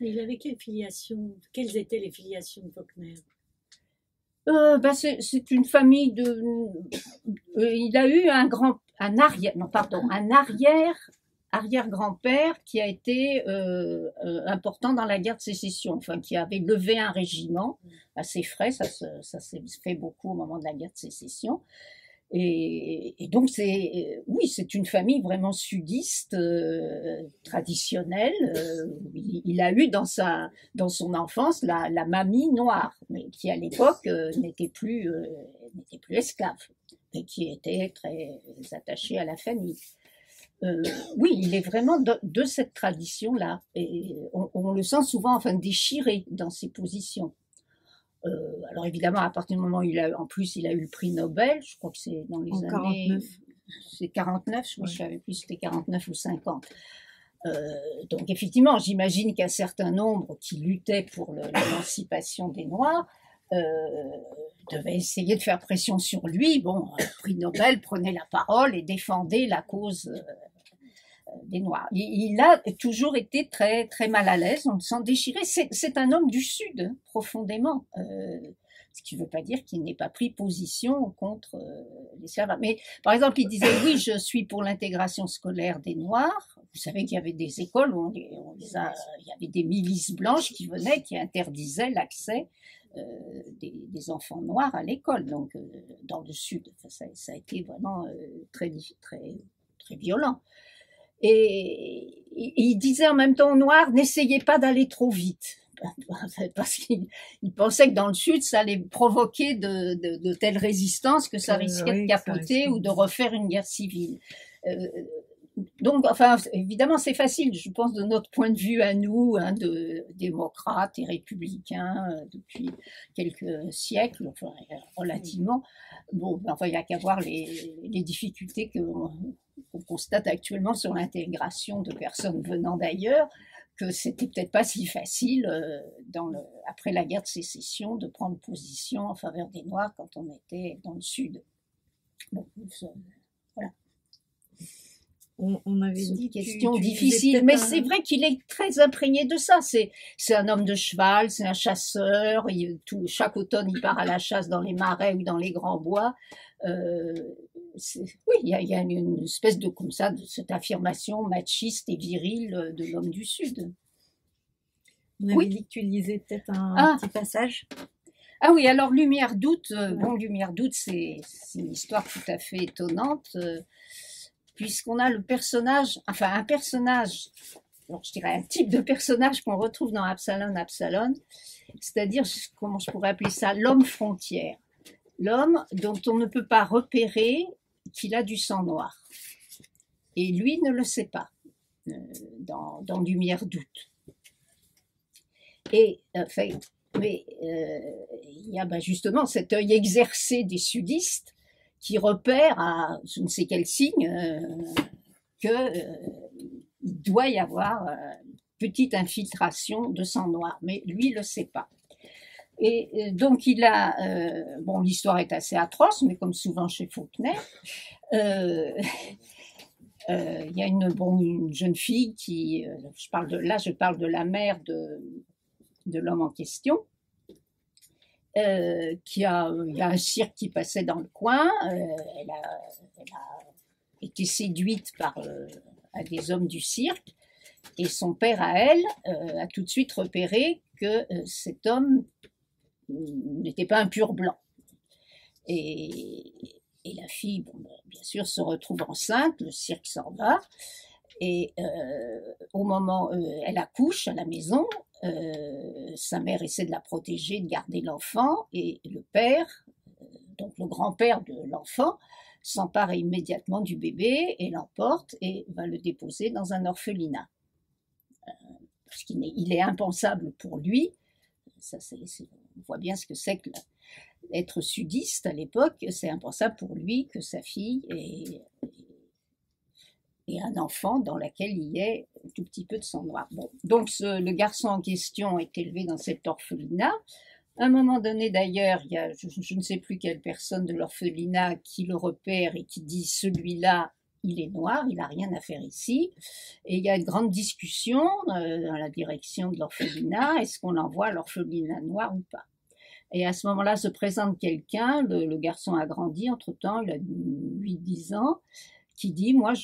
Mais il avait quelle filiation? Quelles étaient les filiations de Faulkner? C'est une famille de. Il a eu un arrière-grand-père qui a été important dans la guerre de sécession, enfin qui avait levé un régiment à ses frais, ça s'est fait beaucoup au moment de la guerre de sécession. Et donc c'est une famille vraiment sudiste, traditionnelle. Il a eu dans son enfance la mamie noire, mais qui à l'époque n'était plus esclave, et qui était très attachée à la famille. Oui, il est vraiment de cette tradition-là, et on le sent souvent enfin déchiré dans ses positions. Alors évidemment, à partir du moment où il a eu le prix Nobel, je crois que c'est dans les années 49. C'est 49, je ne savais plus si c'était 49 ou 50. Donc effectivement, j'imagine qu'un certain nombre qui luttaient pour l'émancipation des Noirs devaient essayer de faire pression sur lui. Bon, le prix Nobel prenait la parole et défendait la cause des Noirs. Il a toujours été très, très mal à l'aise, on le sent déchiré. C'est un homme du Sud, profondément. Ce qui ne veut pas dire qu'il n'ait pas pris position contre les servants. Mais par exemple, il disait oui, je suis pour l'intégration scolaire des Noirs. Vous savez qu'il y avait des écoles où il y avait des milices blanches qui venaient, qui interdisaient l'accès des enfants noirs à l'école. Donc dans le Sud, ça a été vraiment très, très, très violent. Et il disait en même temps aux Noirs, n'essayez pas d'aller trop vite. Parce qu'il pensait que dans le Sud, ça allait provoquer de telles résistances que ça risquait de capoter ou de refaire une guerre civile. Donc, enfin, évidemment, c'est facile, je pense, de notre point de vue à nous, hein, de démocrates et républicains depuis quelques siècles, enfin, relativement. Bon, enfin, il n'y a qu'à voir les difficultés qu'on constate actuellement sur l'intégration de personnes venant d'ailleurs, que c'était peut-être pas si facile après la guerre de sécession de prendre position en faveur des Noirs quand on était dans le Sud. Bon, voilà. On avait dit une question difficile, mais c'est vrai qu'il est très imprégné de ça. C'est un homme de cheval, c'est un chasseur. Chaque automne, il part à la chasse dans les marais ou dans les grands bois. Oui, il y a une espèce de comme ça, de cette affirmation machiste et virile de l'homme du Sud. On avait dit que tu lisais peut-être un petit passage. Ah oui, alors Lumière d'août. Bon, Lumière d'août, c'est une histoire tout à fait étonnante. Puisqu'on a un personnage, alors je dirais un type de personnage qu'on retrouve dans Absalom, c'est-à-dire, comment je pourrais appeler ça, l'homme frontière. L'homme dont on ne peut pas repérer qu'il a du sang noir. Et lui ne le sait pas, dans Lumière d'août. Et, mais il y a justement cet œil exercé des sudistes qui repère à je ne sais quel signe qu'il doit y avoir petite infiltration de sang noir, mais lui ne le sait pas. Et donc il a, bon, l'histoire est assez atroce, mais comme souvent chez Faulkner, il y a une jeune fille qui, je parle de la mère de l'homme en question, il y a un cirque qui passait dans le coin, elle a été séduite par un des hommes du cirque, et son père à elle a tout de suite repéré que cet homme n'était pas un pur blanc. Et la fille, bon, bien sûr, se retrouve enceinte, le cirque s'en va, et au moment où elle accouche à la maison, sa mère essaie de la protéger, de garder l'enfant, et le père, donc le grand-père de l'enfant, s'empare immédiatement du bébé et l'emporte et va le déposer dans un orphelinat. Parce qu'il est impensable pour lui, on voit bien ce que c'est que être sudiste à l'époque, c'est impensable pour lui que sa fille ait un enfant dans lequel il y ait un tout petit peu de sang noir. Bon, donc le garçon en question est élevé dans cet orphelinat. À un moment donné, d'ailleurs, il y a je ne sais plus quelle personne de l'orphelinat qui le repère et qui dit « celui-là, il est noir, il n'a rien à faire ici ». Et il y a une grande discussion dans la direction de l'orphelinat, est-ce qu'on l'envoie à l'orphelinat noir ou pas? Et à ce moment-là se présente quelqu'un, le garçon a grandi entre-temps, il a 8-10 ans, qui dit, moi,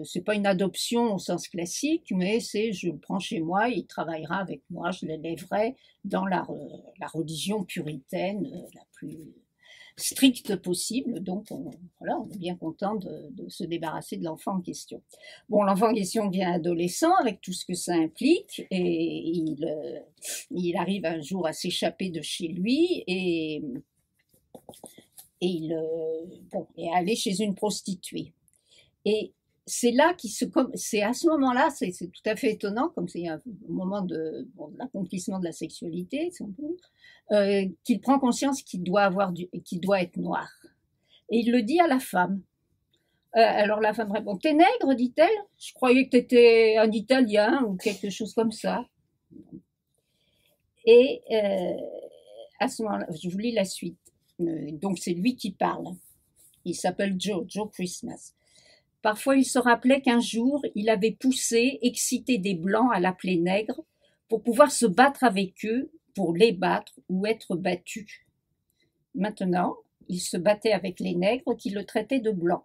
c'est pas une adoption au sens classique, mais je le prends chez moi, il travaillera avec moi, je l'élèverai dans la religion puritaine la plus stricte possible. Donc, on est bien content de se débarrasser de l'enfant en question. Bon, l'enfant en question devient adolescent avec tout ce que ça implique, et il arrive un jour à s'échapper de chez lui et à aller chez une prostituée. Et c'est là c'est à ce moment-là, c'est tout à fait étonnant, comme c'est un moment de l'accomplissement de la sexualité, qu'il prend conscience qu'il doit être noir. Et il le dit à la femme. Alors la femme répond, t'es nègre, dit-elle? Je croyais que t'étais un Italien ou quelque chose comme ça. Et à ce moment-là, je vous lis la suite. Donc c'est lui qui parle. Il s'appelle Joe Christmas. Parfois, il se rappelait qu'un jour, il avait poussé, excité des Blancs à l'appeler nègre pour pouvoir se battre avec eux, pour les battre ou être battu. Maintenant, il se battait avec les nègres qui le traitaient de blanc.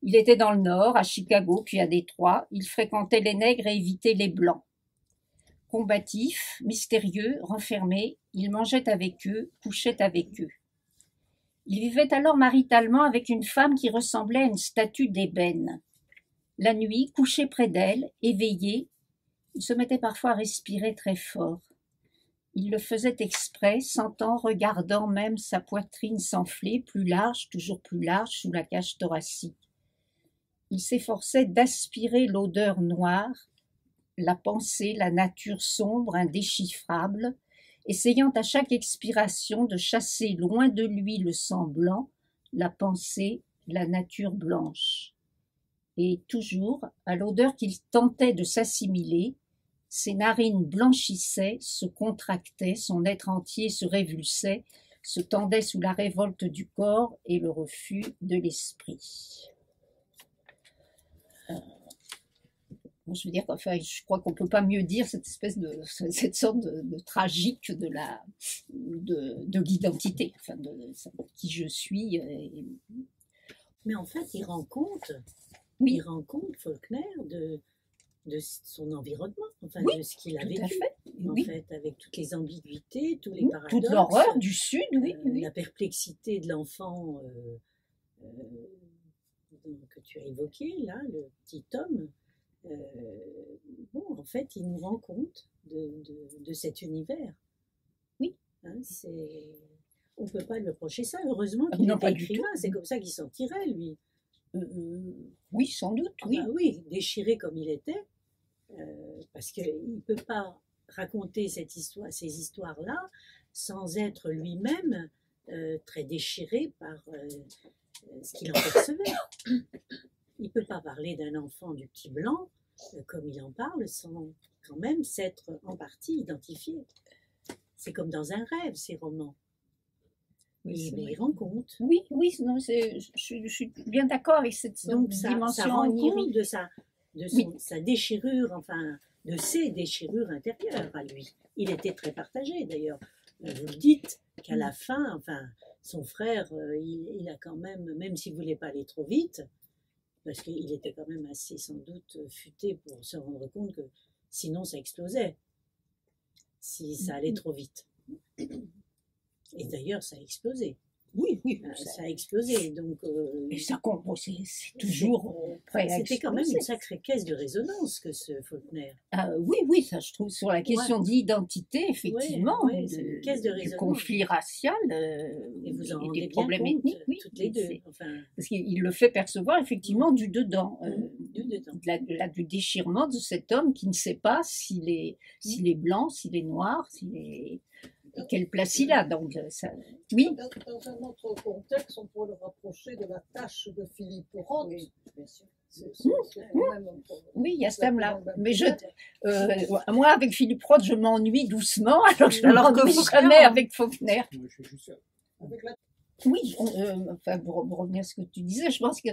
Il était dans le Nord, à Chicago, puis à Détroit. Il fréquentait les nègres et évitait les Blancs. Combatif, mystérieux, renfermé, il mangeait avec eux, couchait avec eux. Il vivait alors maritalement avec une femme qui ressemblait à une statue d'ébène. La nuit, couché près d'elle, éveillé, il se mettait parfois à respirer très fort. Il le faisait exprès, sentant, regardant même sa poitrine s'enfler, plus large, toujours plus large, sous la cage thoracique. Il s'efforçait d'aspirer l'odeur noire, la pensée, la nature sombre, indéchiffrable, essayant à chaque expiration de chasser loin de lui le sang blanc, la pensée, la nature blanche. Et toujours, à l'odeur qu'il tentait de s'assimiler, ses narines blanchissaient, se contractaient, son être entier se révulsait, se tendait sous la révolte du corps et le refus de l'esprit. Je veux dire, enfin, je crois qu'on ne peut pas mieux dire cette sorte de tragique de l'identité, enfin, de qui je suis. Mais en fait, il rend compte Faulkner de son environnement, enfin, oui, de ce qu'il a vécu, en oui. fait, avec toutes les ambiguïtés, tous les paradoxes. Toute l'horreur du Sud, oui. La perplexité de l'enfant que tu as évoqué, là, le petit homme. En fait, il nous rend compte de cet univers. Oui. Hein, on ne peut pas lui reprocher ça. Heureusement qu'il était écrivain. C'est comme ça qu'il s'en tirait, lui. Oui, sans doute, oui. Bah oui, déchiré comme il était. Parce qu'il ne peut pas raconter ces histoires-là sans être lui-même très déchiré par ce qu'il en percevait. Il ne peut pas parler d'un enfant du petit blanc comme il en parle, sans quand même s'être en partie identifié. C'est comme dans un rêve, ces romans. Oui, Mais il rend compte. Oui, oui, non, je suis bien d'accord avec cette Donc ça dimension rend compte onirique. de sa déchirure, enfin, de ses déchirures intérieures à lui. Il était très partagé d'ailleurs. Vous le dites qu'à la fin, enfin, son frère, il a quand même s'il ne voulait pas aller trop vite, parce qu'il était quand même assez sans doute futé pour se rendre compte que sinon ça explosait, si ça allait trop vite. Et d'ailleurs, ça a explosé. Oui, oui, Ça a explosé. Donc, et ça compte, c'est toujours prêt à c'était quand même exploser. une sacrée caisse de résonance que ce Faulkner. Oui, oui, ça je trouve, sur la question d'identité, effectivement, Ouais, c'est une caisse de du résonance. conflit racial Et vous en et rendez des bien problèmes compte, ethniques, oui. toutes les deux. Enfin, Parce qu'il le fait percevoir effectivement du dedans, du dedans. du déchirement de cet homme qui ne sait pas s'il est blanc, s'il est noir, et quelle place il a. Donc, ça, oui. Dans un autre contexte, on pourrait le rapprocher de la tâche de Philippe Roth. Oui, bien sûr. Oui, il y a ce thème-là. Mais moi, avec Philippe Roth, je m'ennuie doucement, alors je ne m'ennuie jamais avec Faulkner. Oui, enfin, pour revenir à ce que tu disais, je pense que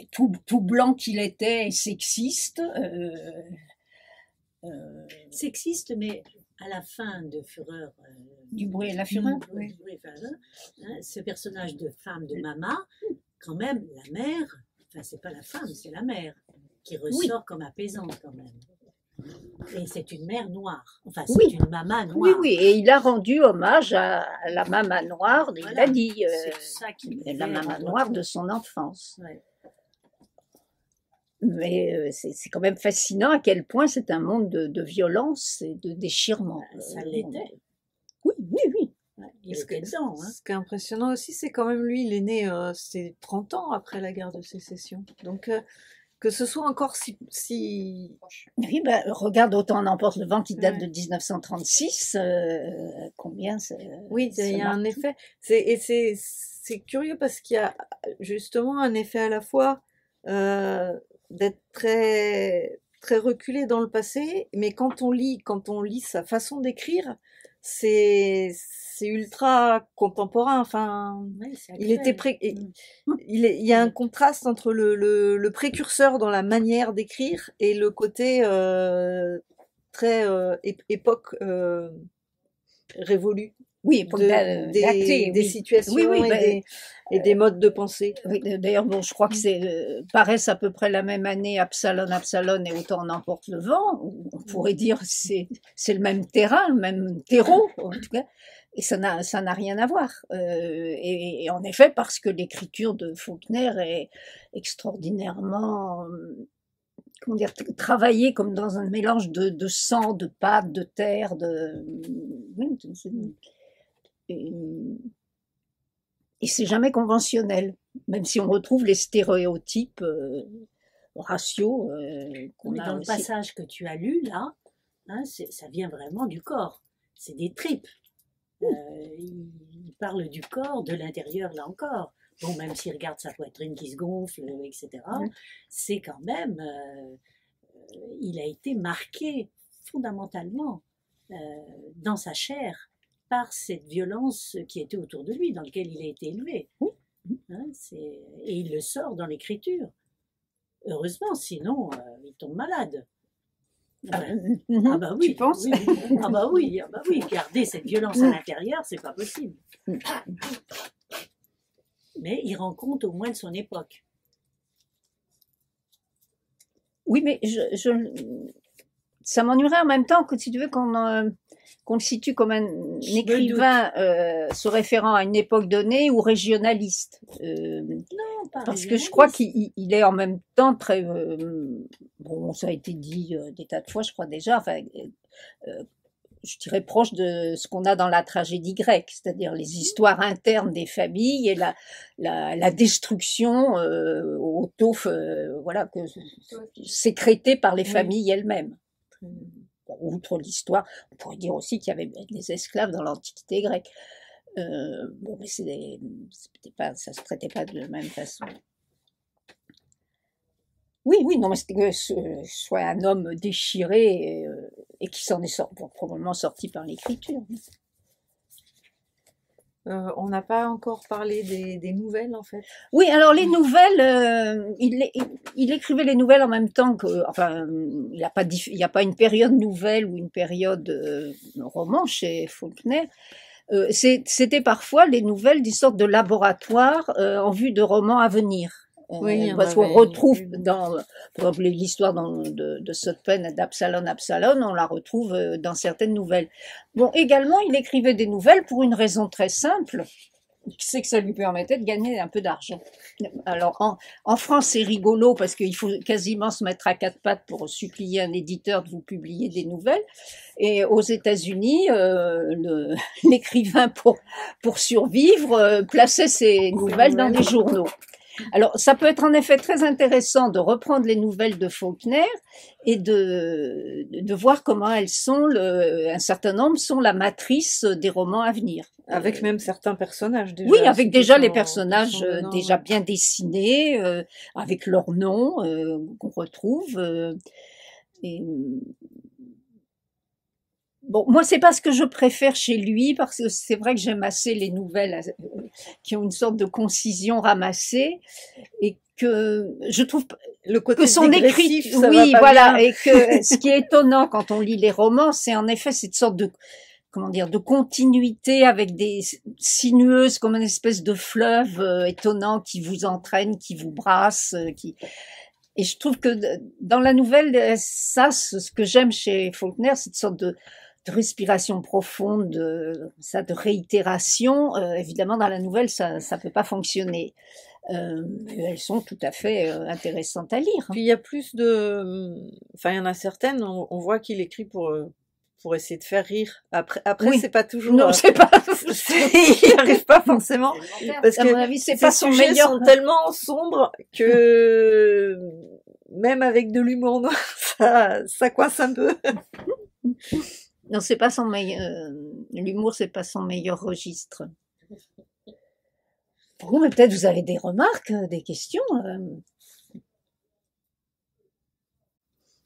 tout blanc qu'il était, sexiste. Sexiste, mais à la fin de Fureur. Du bruit et la fureur. Oui. Ce personnage de femme de Mama, quand même, la mère, enfin, c'est pas la femme, c'est la mère, qui ressort comme apaisante quand même. Et c'est une mère noire. Enfin, c'est une Mama noire. Oui, oui, et il a rendu hommage à la Mama noire, il l'a dit, la Mama noire de son enfance. Ouais. Mais c'est quand même fascinant à quel point c'est un monde de violence et de déchirement. Ça l'était. Oui, oui, oui. Ouais, il était dedans. Hein. Ce qui est impressionnant aussi, c'est quand même lui, il est né c'est 30 ans après la guerre de sécession. Donc que ce soit encore si... Oui, bah, regarde Autant n'emporte le vent qui date de 1936, combien oui, il y a un effet. C'est curieux parce qu'il y a justement un effet à la fois d'être très, très reculé dans le passé, mais quand on lit sa façon d'écrire, c'est ultra contemporain. Enfin, il était il y a un contraste entre le précurseur dans la manière d'écrire et le côté très époque révolue. Oui, époque datée, des situations et des modes de pensée. Oui, d'ailleurs, bon, je crois que paraissent à peu près la même année Absalon et Autant n'emporte le vent. On pourrait dire c'est le même terrain, le même terreau, en tout cas. Et ça n'a rien à voir. Et en effet, parce que l'écriture de Faulkner est extraordinairement, comment dire, travaillée comme dans un mélange de sang, de pâte, de terre, et c'est jamais conventionnel, même si on retrouve les stéréotypes raciaux qu'on a dans le aussi. passage que tu as lu là, hein, ça vient vraiment du corps, c'est des tripes. Il parle du corps, de l'intérieur là encore. Bon, même s'il regarde sa poitrine qui se gonfle, etc., c'est quand même, il a été marqué fondamentalement dans sa chair par cette violence qui était autour de lui, dans laquelle il a été élevé. Hein, et il le sort dans l'écriture. Heureusement, sinon, il tombe malade. Ah bah oui, tu penses oui. Ah bah oui, garder cette violence à l'intérieur, c'est pas possible. Mais il rend compte au moins de son époque. Oui, mais ça m'ennuierait en même temps que si tu veux qu'on le situe comme un écrivain se référant à une époque donnée ou régionaliste. Non, pas parce que je crois qu'il est en même temps très... bon, ça a été dit des tas de fois, je crois déjà, enfin, je dirais proche de ce qu'on a dans la tragédie grecque, c'est-à-dire les histoires internes des familles et la destruction voilà, sécrétée par les familles elles-mêmes. Bon, outre l'histoire, on pourrait dire aussi qu'il y avait des esclaves dans l'Antiquité grecque. Bon, mais ça se traitait pas de la même façon. Oui, oui, non, mais que ce soit un homme déchiré et qui s'en est probablement sorti par l'écriture. On n'a pas encore parlé des nouvelles, en fait. Oui, alors les nouvelles, il écrivait les nouvelles en même temps que, enfin, il n'y a pas une période nouvelle ou une période roman chez Faulkner. C'était parfois les nouvelles des sortes de laboratoires en vue de romans à venir. Oui, Parce qu'on retrouve dans, par exemple, l'histoire de Sutpen et d'Absalon, on la retrouve dans certaines nouvelles. Bon, également, il écrivait des nouvelles pour une raison très simple, c'est que ça lui permettait de gagner un peu d'argent. Alors, en France, c'est rigolo parce qu'il faut quasiment se mettre à quatre pattes pour supplier un éditeur de vous publier des nouvelles. Et aux États-Unis, l'écrivain, pour survivre, plaçait ses nouvelles dans des journaux. Alors, ça peut être en effet très intéressant de reprendre les nouvelles de Faulkner et de voir comment elles sont, un certain nombre sont la matrice des romans à venir. Avec même certains personnages déjà. Oui, avec déjà les personnages déjà bien dessinés, avec leurs noms qu'on retrouve. Et, bon, moi, c'est pas ce que je préfère chez lui, parce que c'est vrai que j'aime assez les nouvelles qui ont une sorte de concision ramassée, et que je trouve le côté que son écrit, oui, voilà, et que ce qui est étonnant quand on lit les romans, c'est en effet cette sorte de, comment dire, de continuité avec des sinueuses comme une espèce de fleuve étonnant qui vous entraîne, qui vous brasse, et je trouve que dans la nouvelle, ça, ce que j'aime chez Faulkner, c'est une sorte de respiration profonde, de réitération. Évidemment, dans la nouvelle, ça peut pas fonctionner. Elles sont tout à fait intéressantes à lire. Puis il y a plus de, enfin, il y en a certaines, on voit qu'il écrit pour essayer de faire rire. Après, oui. C'est pas toujours. Non, c'est pas. Il n'y arrive pas forcément. Parce à que mon avis, c'est pas son sujets meilleur. sont tellement sombres que même avec de l'humour noir, ça coince un peu. Non, c'est pas son meilleur. L'humour, c'est pas son meilleur registre. Bon, mais peut-être vous avez des remarques, des questions.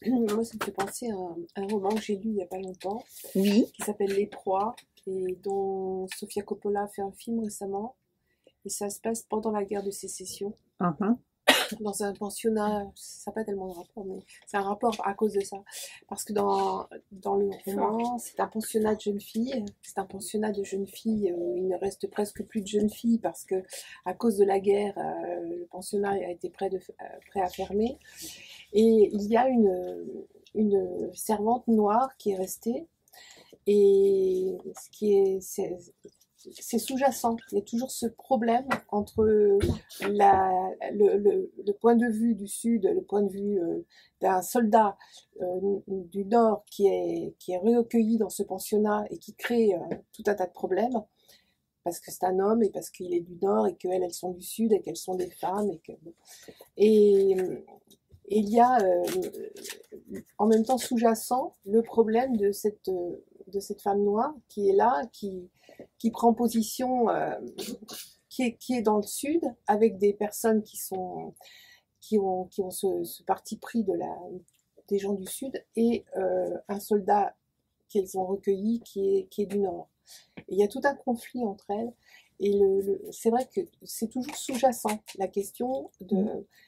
Moi, ça me fait penser à un roman que j'ai lu il n'y a pas longtemps, Oui. qui s'appelle Les Proies, et dont Sofia Coppola a fait un film récemment. Et ça se passe pendant la guerre de sécession, dans un pensionnat. Ça n'a pas tellement de rapport, mais c'est un rapport à cause de ça. Parce que dans le roman, c'est un pensionnat de jeunes filles. C'est un pensionnat de jeunes filles où il ne reste presque plus de jeunes filles parce que, à cause de la guerre, le pensionnat a été prêt à fermer. Et il y a une servante noire qui est restée, et ce qui est, c'est sous-jacent. Il y a toujours ce problème entre le point de vue du Sud, le point de vue d'un soldat du Nord qui est recueilli dans ce pensionnat et qui crée tout un tas de problèmes, parce que c'est un homme et parce qu'il est du Nord et qu'elles, elles sont du Sud et qu'elles sont des femmes. Et il y a en même temps sous-jacent le problème de cette femme noire qui est là, qui prend position, qui est dans le Sud, avec des personnes qui ont ce parti pris des gens du Sud, et un soldat qu'elles ont recueilli qui est du Nord. Et il y a tout un conflit entre elles. Et c'est vrai que c'est toujours sous-jacent, la question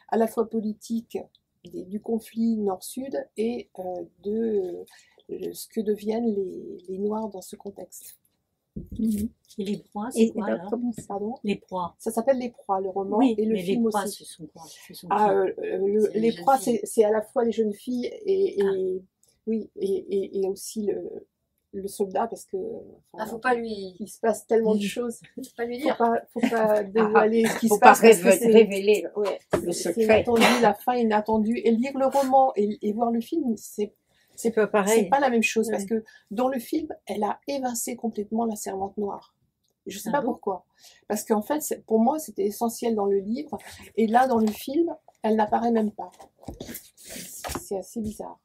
à la fois politique du conflit Nord-Sud et de ce que deviennent les Noirs dans ce contexte. Et Les Proies, c'est quoi là? Pardon? Les Proies. Ça s'appelle Les Proies, le roman, oui, et le mais film les proies, aussi. Ce sont quoi? Les Proies, c'est à la fois les jeunes filles oui, et aussi le soldat, parce que faut pas lui. il se passe tellement de choses. Faut pas lui dire. Faut pas dévoiler ce qui faut se passe. Faut pas révéler le secret. C'est inattendu, la fin est inattendue. Et lire le roman et voir le film, c'est pas pareil. C'est pas la même chose, parce que dans le film, elle a évincé complètement la servante noire. Je sais pas pourquoi. Parce qu'en fait, pour moi, c'était essentiel dans le livre, et là, dans le film, elle n'apparaît même pas. C'est assez bizarre.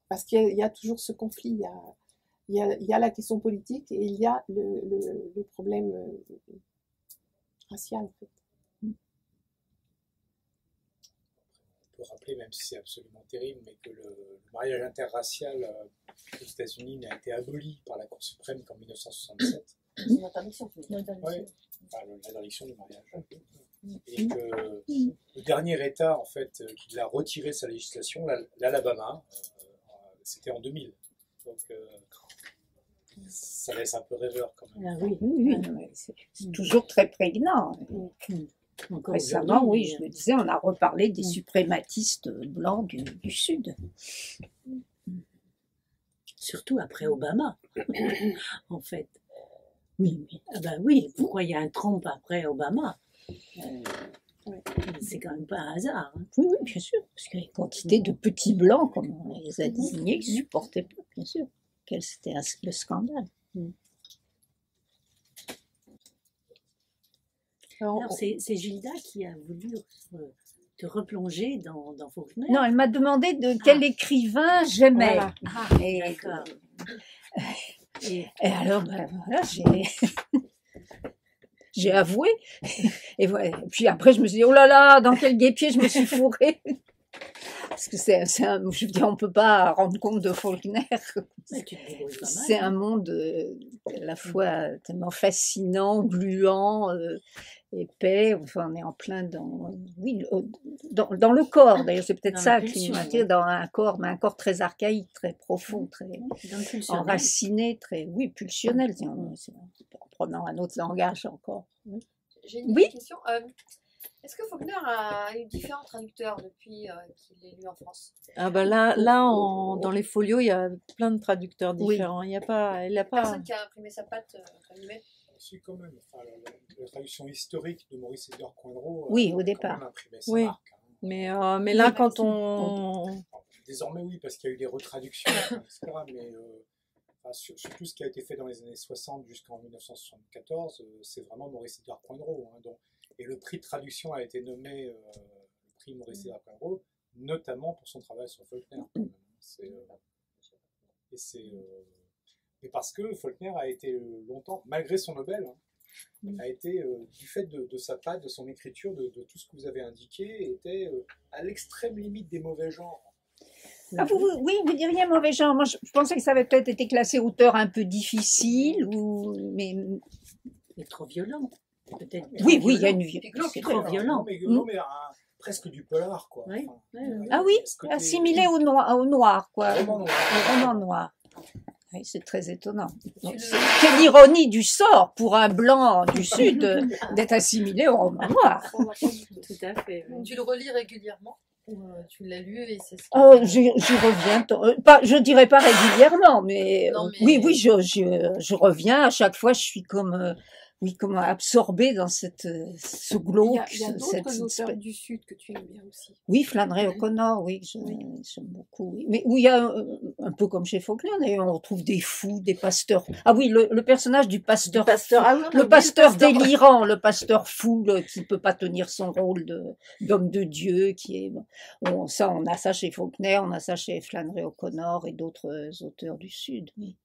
Parce qu'il y a toujours ce conflit. Il y a la question politique, et il y a le problème racial, en fait. peut rappeler, même si c'est absolument terrible, mais que le mariage interracial aux États-Unis n'a été aboli par la Cour suprême qu'en 1967. C'est une interdiction. Ouais, enfin, l'interdiction du mariage. Et que le dernier État, en fait, qui l'a retiré de sa législation, l'Alabama, c'était en 2000. Donc, ça laisse un peu rêveur quand même. Ah oui. Oui, c'est toujours très prégnant. Encore Récemment, aujourd'hui, oui, je le disais, on a reparlé des suprématistes blancs du Sud. surtout après Obama, en fait. Oui. Ah ben oui, pourquoi il y a un Trump après Obama C'est quand même pas un hasard. Hein. Oui, bien sûr, parce qu'il y a une quantité de petits blancs, comme on les a désignés, qui ne supportaient pas, bien sûr. C'était le scandale. Alors, c'est Gilda qui a voulu te replonger dans Faulkner. Non, elle m'a demandé de quel écrivain j'aimais. Voilà. Et, D'accord. et alors, voilà, j'ai avoué. Et voilà. Puis après, je me suis dit, oh là là, dans quel guêpier je me suis fourrée. Parce que je veux dire, on ne peut pas rendre compte de Faulkner. C'est un monde à la fois tellement fascinant, gluant, épais. Enfin, on est en plein dans le corps. D'ailleurs, c'est peut-être ça qui m'attire, dans un corps, mais un corps très archaïque, très profond, très enraciné, très, pulsionnel. En prenant un autre langage encore. J'ai une question. Est-ce que Faulkner a eu différents traducteurs depuis qu'il est lu en France? Ah bah là dans les folios, il y a plein de traducteurs différents. Il y a pas, Personne qui a imprimé sa patte imprimée. Si, quand même. Enfin, la traduction historique de Maurice Édouard Coindreau au départ. Imprimé sa marque, hein. Mais là, quand on... Désormais, oui, parce qu'il y a eu des retraductions, etc. Mais sur tout ce qui a été fait dans les années 60 jusqu'en 1974, c'est vraiment Maurice Édouard Coindreau. Hein, et le prix de traduction a été nommé le prix Maurice Édouard Coindreau, notamment pour son travail sur Faulkner. Et parce que Faulkner a été longtemps, malgré son Nobel, a été, du fait de sa patte, de son écriture, de tout ce que vous avez indiqué, était à l'extrême limite des mauvais genres. Ah, vous diriez mauvais genre. Moi, je pensais que ça avait peut-être été classé auteur un peu difficile, mais trop violent. Peut-être. Oui, il y a une violence. C'est trop violent. Mais presque du polar, quoi. Oui. Ah oui, assimilé au noir, quoi. Roman noir. Au roman noir. Oui, c'est très étonnant. Quelle ironie du sort pour un blanc du Sud d'être assimilé au roman noir. Tout à fait. Oui. Tu le relis régulièrement? Tu l'as lu et c'est ce j'y reviens. Je dirais pas régulièrement, mais, oui, je reviens. À chaque fois, je suis comme absorbée dans ce glauque. Il y a d'autres auteurs du Sud que tu aimes bien aussi. Oui, Flannery O'Connor, j'aime beaucoup. Oui. Mais où il y a un peu comme chez Faulkner, d'ailleurs, on retrouve des fous, des pasteurs. Ah oui, le personnage du pasteur délirant, le pasteur fou qui peut pas tenir son rôle d'homme de Dieu, on a ça chez Faulkner, on a ça chez Flannery O'Connor et d'autres auteurs du Sud. Oui.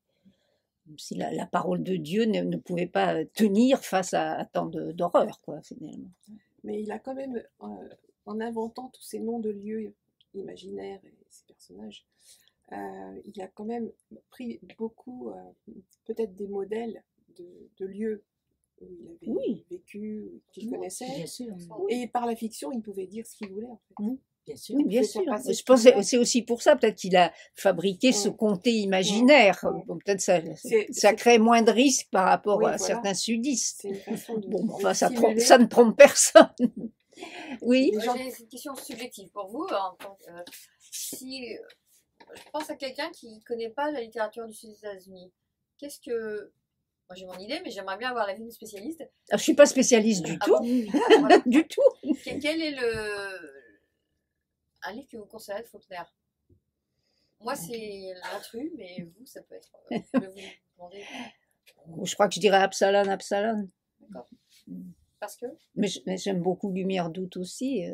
Si la parole de Dieu ne pouvait pas tenir face à tant d'horreur, quoi, finalement. Mais il a quand même, en inventant tous ces noms de lieux imaginaires et ces personnages, il a quand même pris beaucoup, peut-être des modèles de lieux où il avait vécu, qu'il connaissait. Bien sûr. Et par la fiction, il pouvait dire ce qu'il voulait, en fait. Bien sûr. Oui, bien sûr. Je pense que c'est aussi pour ça, peut-être qu'il a fabriqué ce comté imaginaire. Bon, peut-être ça crée moins de risques par rapport à certains sudistes. Ça ne trompe personne. Oui. J'ai une question subjective pour vous. Si je pense à quelqu'un qui ne connaît pas la littérature du Sud des États-Unis, moi j'ai mon idée, mais j'aimerais bien avoir l'avis d'une spécialiste. Je ne suis pas spécialiste du tout. Voilà. Du tout. Quel est un livre que vous conseillez de Faulkner? Moi, c'est L'intrus, mais vous, ça peut être... je vais vous demander. Je crois que je dirais Absalon. D'accord. Parce que? Mais j'aime beaucoup Lumière d'août aussi.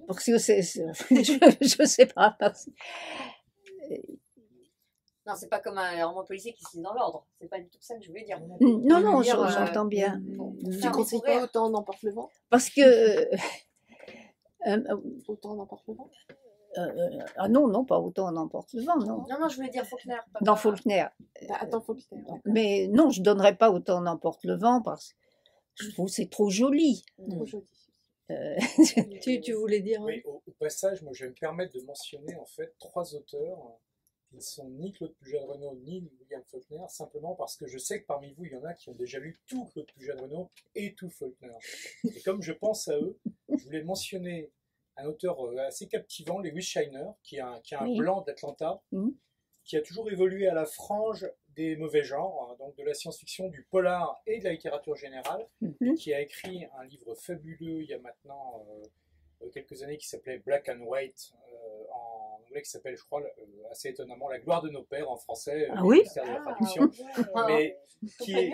Parce que je sais pas. Non, c'est pas comme un roman policier qui se lit dans l'ordre. C'est pas du tout ça que je voulais dire. Non, non, Dire, j'entends bien. Tu conseilles pas autant n'emporte le vent? Parce que Autant n'emporte le vent? ah non, non, pas autant n'emporte le vent, non. Non, non, je voulais dire Faulkner. Dans Faulkner. Attends, faut que Mais non, je donnerais pas autant n'emporte le vent parce que je trouve que c'est trop joli. trop joli. Tu voulais dire Oui, au passage, moi je vais me permettre de mentionner en fait 3 auteurs qui ne sont ni Claude Pujade-Renaud ni William Faulkner, simplement parce que je sais que parmi vous, il y en a qui ont déjà lu tout Claude Pujade-Renaud et tout Faulkner. Et comme je pense à eux, je voulais mentionner un auteur assez captivant, Lewis Shiner, qui est un Oui. blanc d'Atlanta, Mhm. qui a toujours évolué à la frange des mauvais genres, hein, donc de la science-fiction, du polar et de la littérature générale, Mhm. qui a écrit un livre fabuleux il y a maintenant quelques années qui s'appelait Black and White, en anglais qui s'appelle, je crois, assez étonnamment, La gloire de nos pères en français, Ah oui ministère de la traduction, mais qui est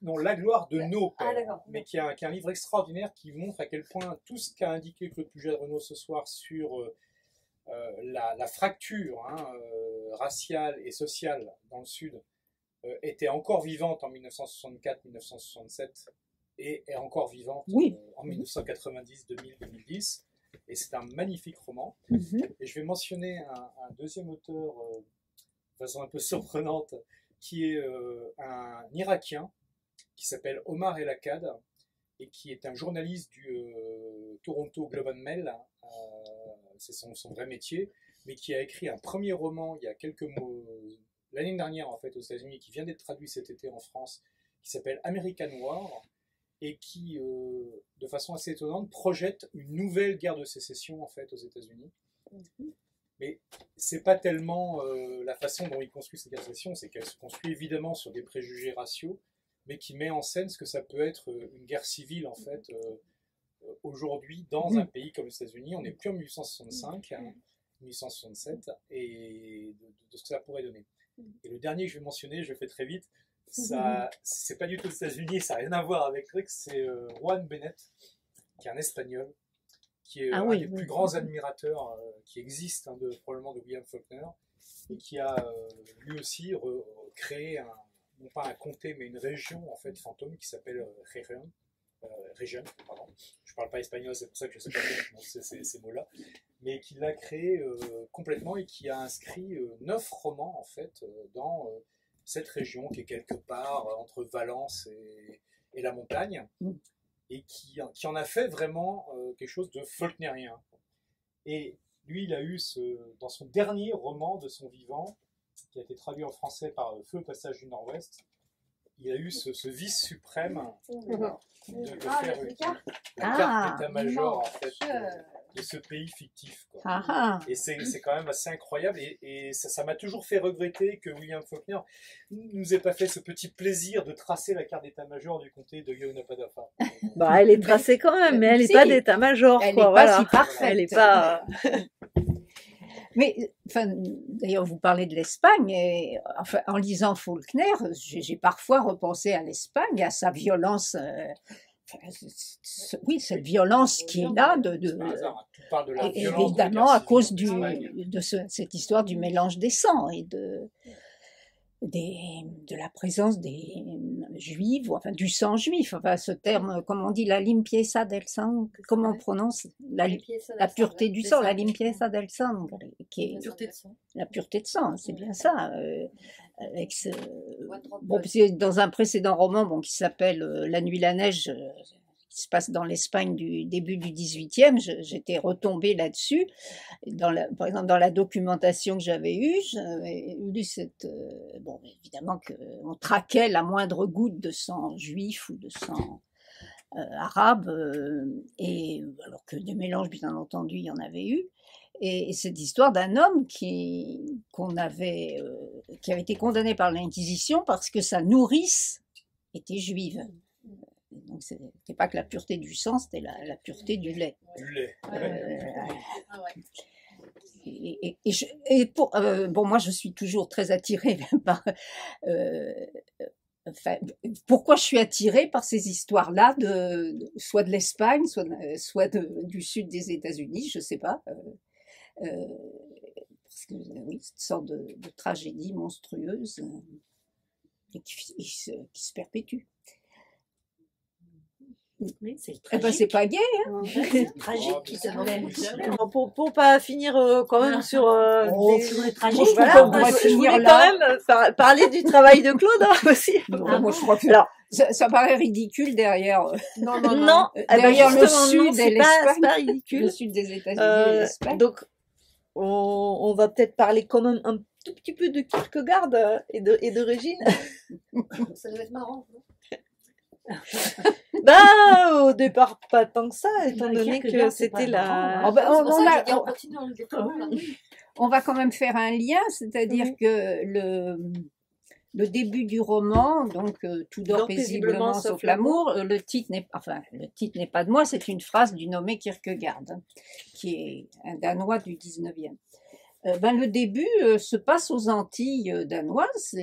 non, La gloire de nos pères, Ah, d'accord. mais qui est un livre extraordinaire qui montre à quel point tout ce qu'a indiqué Claude Pujade-Renaud ce soir sur la fracture raciale et sociale dans le Sud était encore vivante en 1964-1967 et est encore vivante Oui. en 1990, 2000, 2010. Et c'est un magnifique roman. Mhm. Et je vais mentionner un deuxième auteur de façon un peu surprenante, qui est un Irakien qui s'appelle Omar El Akkad et qui est un journaliste du Toronto Globe and Mail. C'est son vrai métier, mais qui a écrit un premier roman il y a quelques mois, l'année dernière en fait aux États-Unis, qui vient d'être traduit cet été en France, qui s'appelle American War, et qui, de façon assez étonnante, projette une nouvelle guerre de sécession en fait aux États-Unis. Mais c'est pas tellement la façon dont il construit cette guerre de sécession, c'est qu'elle se construit évidemment sur des préjugés raciaux, mais qui met en scène ce que ça peut être une guerre civile en fait. Aujourd'hui, dans un pays comme les États-Unis, on n'est plus en 1865, 1867, et de ce que ça pourrait donner. Et le dernier que je vais mentionner, je le fais très vite, ça, c'est pas du tout les États-Unis, ça n'a rien à voir avec Rick, c'est Juan Bennett, qui est un Espagnol, qui est un des plus grands admirateurs qui existent probablement de William Faulkner, et qui a lui aussi créé non pas un comté, mais une région en fait fantôme qui s'appelle Région, pardon. Je parle pas espagnol, c'est pour ça que je sais pas bien ces mots-là, mais qui l'a créé complètement et qui a inscrit 9 romans en fait dans cette région qui est quelque part entre Valence et la montagne, et qui en a fait vraiment quelque chose de faulknérien. Et lui, il a eu dans son dernier roman de son vivant, qui a été traduit en français par Feu au passage du Nord-Ouest, il a eu ce vice suprême de faire la carte d'état-major en fait, de ce pays fictif. Quoi. Et c'est quand même assez incroyable, et ça m'a toujours fait regretter que William Faulkner nous ait pas fait ce petit plaisir de tracer la carte d'état-major du comté de Yonapadafa. Bah, elle est tracée quand même, mais elle n'est pas d'état-major. Elle n'est pas si parfaite. Elle n'est pas... Mais, enfin, d'ailleurs, vous parlez de l'Espagne, et enfin, en lisant Faulkner, j'ai parfois repensé à l'Espagne, à sa violence. Oui, cette violence qui est là, évidemment à cause de cette histoire du mélange des sangs et de la présence des juifs, enfin du sang juif, enfin ce terme, comme on dit, la limpieza del sang, comment on prononce la pureté du sang, la limpieza del sang, qui est la pureté de sang, c'est bien ça. Bon, dans un précédent roman, bon, qui s'appelle La nuit, la neige, qui se passe dans l'Espagne du début du XVIIIe, j'étais retombée là-dessus. Par exemple, dans la documentation que j'avais lu bon, évidemment qu'on traquait la moindre goutte de sang juif ou de sang arabe, et alors que des mélanges, bien entendu, il y en avait eu. Et cette histoire d'un homme qui avait été condamné par l'Inquisition parce que sa nourrice était juive. Donc c'était pas que la pureté du sang, c'était la pureté du lait. Du lait. Bon, moi je suis toujours très attirée par. Enfin, pourquoi je suis attirée par ces histoires-là, soit de l'Espagne, soit du sud des États-Unis, je sais pas. parce que oui, c'est une sorte de tragédie monstrueuse et qui se perpétue. Oui, c'est le Eh ben, tragique. c'est pas gai, hein. C'est le tragique qui se mêle. Bon, pour pas finir quand même sur Oh, des- Sur le Bon, tragique. voilà, on pourrait je finir voulais là. quand même parler du travail de Claude hein, aussi. Non, Ah moi, bon je crois que Alors, ça paraît ridicule derrière Non, non, eh ben, derrière le justement, non, sud et c'est pas l'Espagne. pas le ridicule. sud des États-Unis et l'Espagne. Donc, on va peut-être parler quand même un tout petit peu de Kierkegaard et de Régine. Ça doit être marrant. Non Bah, au départ, pas tant que ça, étant Bah, donné que Kierkegaard, c'est c'était pas marrant, la... hein. Oh, ben, C'est pour ça que j'ai dit, on on continue dans le déploiement, là. va quand même faire un lien, c'est-à-dire Oui. que le début du roman, donc tout dort Dort paisiblement sauf l'amour, le titre n'est pas de moi, c'est une phrase du nommé Kierkegaard, hein, qui est un Danois du 19e. Le début se passe aux Antilles danoises,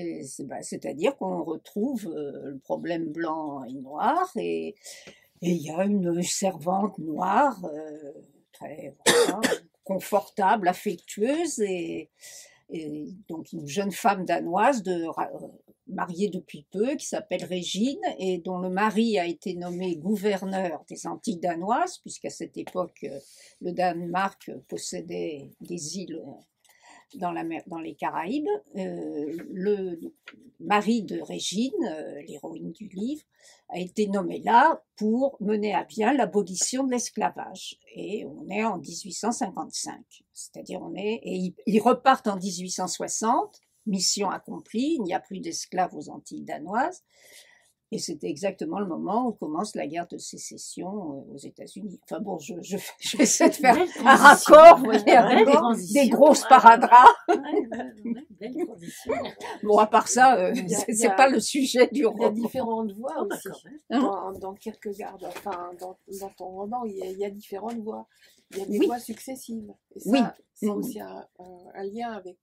c'est-à-dire qu'on retrouve le problème blanc et noir, et il y a une servante noire, très voilà, confortable, affectueuse, et donc une jeune femme danoise mariée depuis peu, qui s'appelle Régine, et dont le mari a été nommé gouverneur des Antilles danoises, puisqu'à cette époque, le Danemark possédait des îles dans les Caraïbes. Le mari de Régine, l'héroïne du livre, a été nommé là pour mener à bien l'abolition de l'esclavage. Et on est en 1855. C'est-à-dire ils repartent en 1860, mission accomplie, il n'y a plus d'esclaves aux Antilles danoises. Et c'était exactement le moment où commence la guerre de sécession aux États-Unis. Enfin bon, je vais essayer de faire un raccord, vous voyez, avec des gros sparadraps. Belle transition. Bon, à part ça, Il y a- c'est pas le sujet du Il y a roman. différentes voix Oh, bah, aussi. quand même. Hein Dans Kierkegaard, enfin, dans ton roman, il y a différentes voix. Il y a des Oui. voix successives. Et ça, Oui. c'est Mhm. aussi un lien avec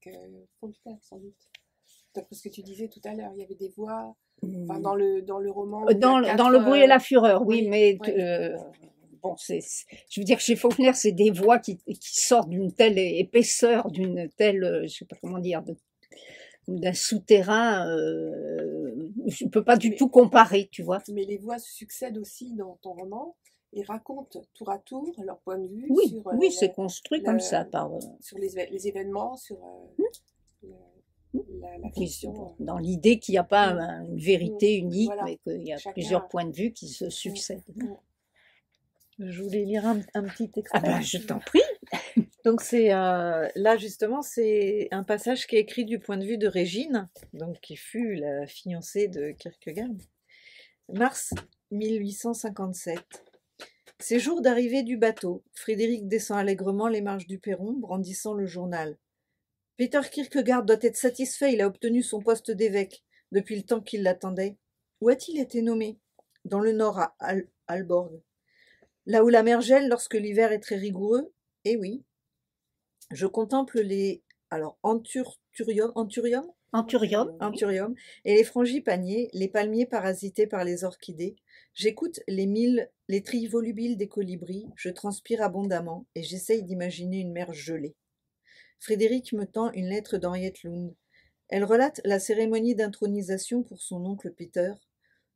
Faulkner, sans doute. D'après ce que tu disais tout à l'heure, il y avait des voix, enfin, dans le roman. où il y a Dans quatre, le bruit et la fureur, oui, oui, mais oui. bon, je veux dire, chez Faulkner, c'est des voix qui sortent d'une telle épaisseur, d'une telle, je sais pas comment dire, d'un souterrain, je peux pas du tout comparer, tu vois. Mais les voix se succèdent aussi dans ton roman et racontent tour à tour leur point de vue Oui, sur, oui, c'est construit comme le- ça par. sur les événements, sur la Oui, fiction. dans l'idée qu'il n'y a pas une vérité unique, Voilà. mais qu'il y a Chacun- plusieurs points de vue qui se succèdent. Je voulais lire un petit Ah extrait. ben, je t'en prie. Donc c'est là justement c'est un passage qui est écrit du point de vue de Régine, donc qui fut la fiancée de Kierkegaard. Mars 1857. C'est jour d'arrivée du bateau. Frédéric descend allègrement les marches du perron, brandissant le journal. Peter Kierkegaard doit être satisfait, il a obtenu son poste d'évêque depuis le temps qu'il l'attendait. Où a-t-il été nommé? Dans le nord, à Aalborg. Là où la mer gèle lorsque l'hiver est très rigoureux? Eh oui. Je contemple les anthurium et les frangipaniers, les palmiers parasités par les orchidées. J'écoute les trilles volubiles des colibris, je transpire abondamment et j'essaye d'imaginer une mer gelée. Frédéric me tend une lettre d'Henriette Lund. Elle relate la cérémonie d'intronisation pour son oncle Peter.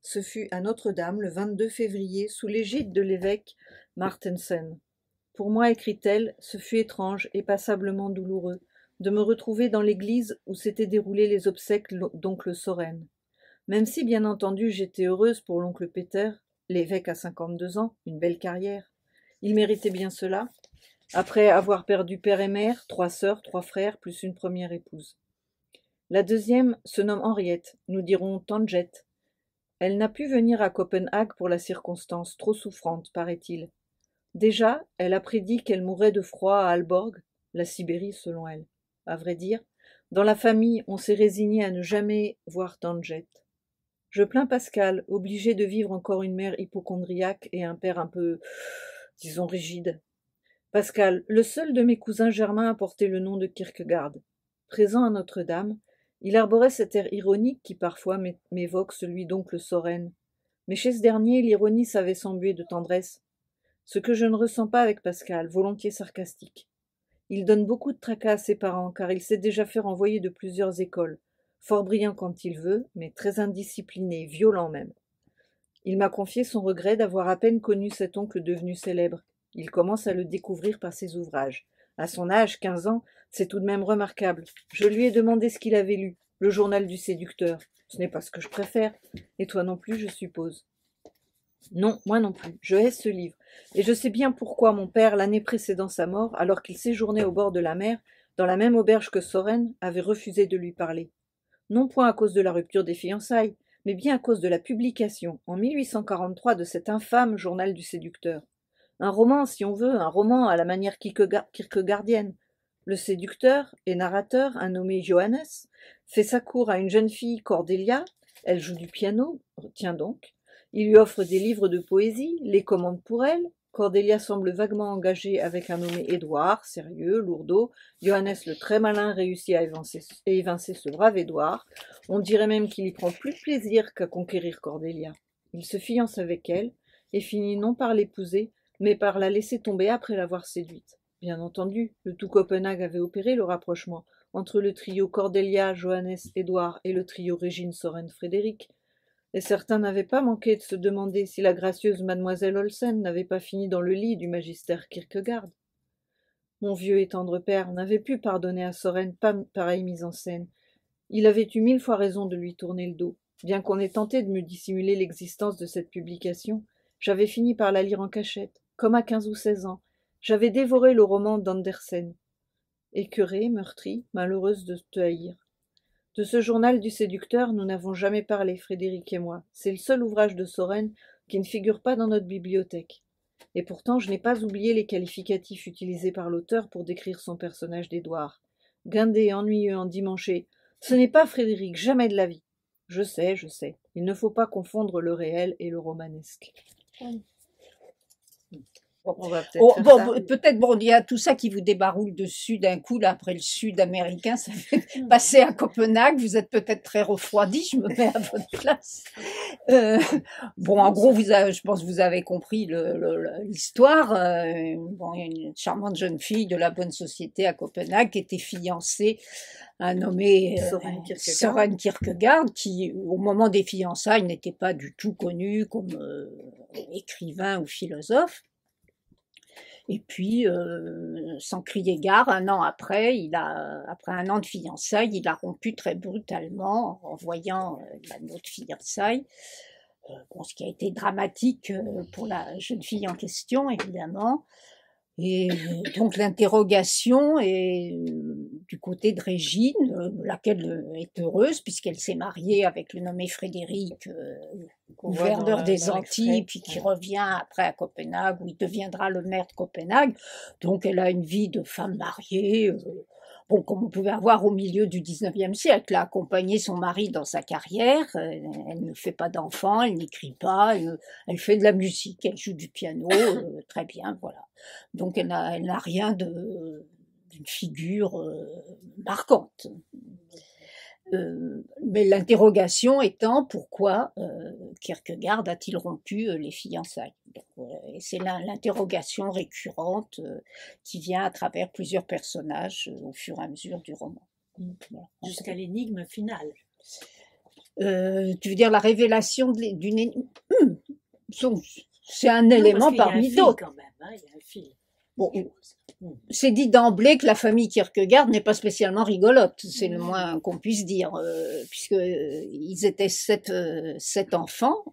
Ce fut à Notre-Dame le 22 février sous l'égide de l'évêque Martensen. Pour moi, écrit-elle, ce fut étrange et passablement douloureux de me retrouver dans l'église où s'étaient déroulées les obsèques d'oncle Soren. Même si, bien entendu, j'étais heureuse pour l'oncle Peter, l'évêque a 52 ans, une belle carrière. Il méritait bien cela, après avoir perdu père et mère, 3 sœurs, 3 frères, plus une première épouse. La deuxième se nomme Henriette, nous dirons Tangette. Elle n'a pu venir à Copenhague pour la circonstance, trop souffrante, paraît-il. Déjà, elle a prédit qu'elle mourrait de froid à Aalborg, la Sibérie selon elle. À vrai dire, dans la famille, on s'est résigné à ne jamais voir Tangette. Je plains Pascal, obligé de vivre encore une mère hypocondriaque et un père un peu, disons, rigide. Pascal, le seul de mes cousins germains à porter le nom de Kierkegaard. Présent à Notre-Dame, il arborait cet air ironique qui parfois m'évoque celui d'oncle Soren. Mais chez ce dernier, l'ironie savait s'embuer de tendresse. Ce que je ne ressens pas avec Pascal, volontiers sarcastique. Il donne beaucoup de tracas à ses parents, car il s'est déjà fait renvoyer de plusieurs écoles. Fort brillant quand il veut, mais très indiscipliné, violent même. Il m'a confié son regret d'avoir à peine connu cet oncle devenu célèbre. Il commence à le découvrir par ses ouvrages. À son âge, 15 ans, c'est tout de même remarquable. Je lui ai demandé ce qu'il avait lu, le journal du séducteur. Ce n'est pas ce que je préfère. Et toi non plus, je suppose. Non, moi non plus. Je hais ce livre. Et je sais bien pourquoi mon père, l'année précédant sa mort, alors qu'il séjournait au bord de la mer, dans la même auberge que Soren, avait refusé de lui parler. Non point à cause de la rupture des fiançailles, mais bien à cause de la publication, en 1843, de cet infâme journal du séducteur. Un roman, si on veut, un roman à la manière kierkegaardienne. Le séducteur et narrateur, un nommé Johannes, fait sa cour à une jeune fille, Cordelia. Elle joue du piano, tiens donc. Il lui offre des livres de poésie, les commande pour elle. Cordelia semble vaguement engagée avec un nommé Édouard, sérieux, lourdeau. Johannes, le très malin, réussit à évincer ce brave Édouard. On dirait même qu'il y prend plus de plaisir qu'à conquérir Cordelia. Il se fiance avec elle et finit non par l'épouser, mais par la laisser tomber après l'avoir séduite. Bien entendu, le tout Copenhague avait opéré le rapprochement entre le trio Cordelia, Johannes, Édouard et le trio Régine, Soren, Frédéric. Et certains n'avaient pas manqué de se demander si la gracieuse mademoiselle Olsen n'avait pas fini dans le lit du magister Kierkegaard. Mon vieux et tendre père n'avait pu pardonner à Soren pareille mise en scène. Il avait eu 1000 fois raison de lui tourner le dos. Bien qu'on ait tenté de me dissimuler l'existence de cette publication, j'avais fini par la lire en cachette, comme à 15 ou 16 ans. J'avais dévoré le roman d'Andersen. Écœurée, meurtrie, malheureuse de te haïr. De ce journal du séducteur, nous n'avons jamais parlé, Frédéric et moi. C'est le seul ouvrage de Soren qui ne figure pas dans notre bibliothèque. Et pourtant, je n'ai pas oublié les qualificatifs utilisés par l'auteur pour décrire son personnage d'Édouard. Guindé, ennuyeux, endimanché. Ce n'est pas Frédéric, jamais de la vie. Je sais. Il ne faut pas confondre le réel et le romanesque. On va peut-être faire ça. Peut-être, il y a tout ça qui vous débaroule dessus d'un coup, là, après le sud-américain, ça fait passer à Copenhague, vous êtes peut-être très refroidi, je me mets à votre place. En gros, je pense que vous avez compris l'histoire. Il y a une charmante jeune fille de la bonne société à Copenhague qui était fiancée à un nommé Soren Kierkegaard, qui, au moment des fiançailles, n'était pas du tout connu comme écrivain ou philosophe. Et puis, sans crier gare, un an après, après un an de fiançailles, il a rompu très brutalement en voyant la note de fiançailles. Ce qui a été dramatique pour la jeune fille en question, évidemment. Et donc l'interrogation est du côté de Régine, laquelle est heureuse puisqu'elle s'est mariée avec le nommé Frédéric, gouverneur des Antilles, puis qui revient après à Copenhague, où il deviendra le maire de Copenhague. Donc elle a une vie de femme mariée, comme on pouvait avoir au milieu du 19e siècle. Elle a accompagné son mari dans sa carrière, elle ne fait pas d'enfants, elle n'écrit pas, elle fait de la musique, elle joue du piano, très bien, voilà. Donc elle n'a rien d'une figure marquante. Mais l'interrogation étant pourquoi Kierkegaard a-t-il rompu les fiançailles. Et c'est l'interrogation récurrente qui vient à travers plusieurs personnages au fur et à mesure du roman. Voilà. Jusqu'à l'énigme finale. Tu veux dire la révélation d'une énigme? C'est un élément parmi d'autres. Quand même, hein, il y a un fil. C'est dit d'emblée que la famille Kierkegaard n'est pas spécialement rigolote, c'est le moins qu'on puisse dire, puisque ils étaient sept enfants,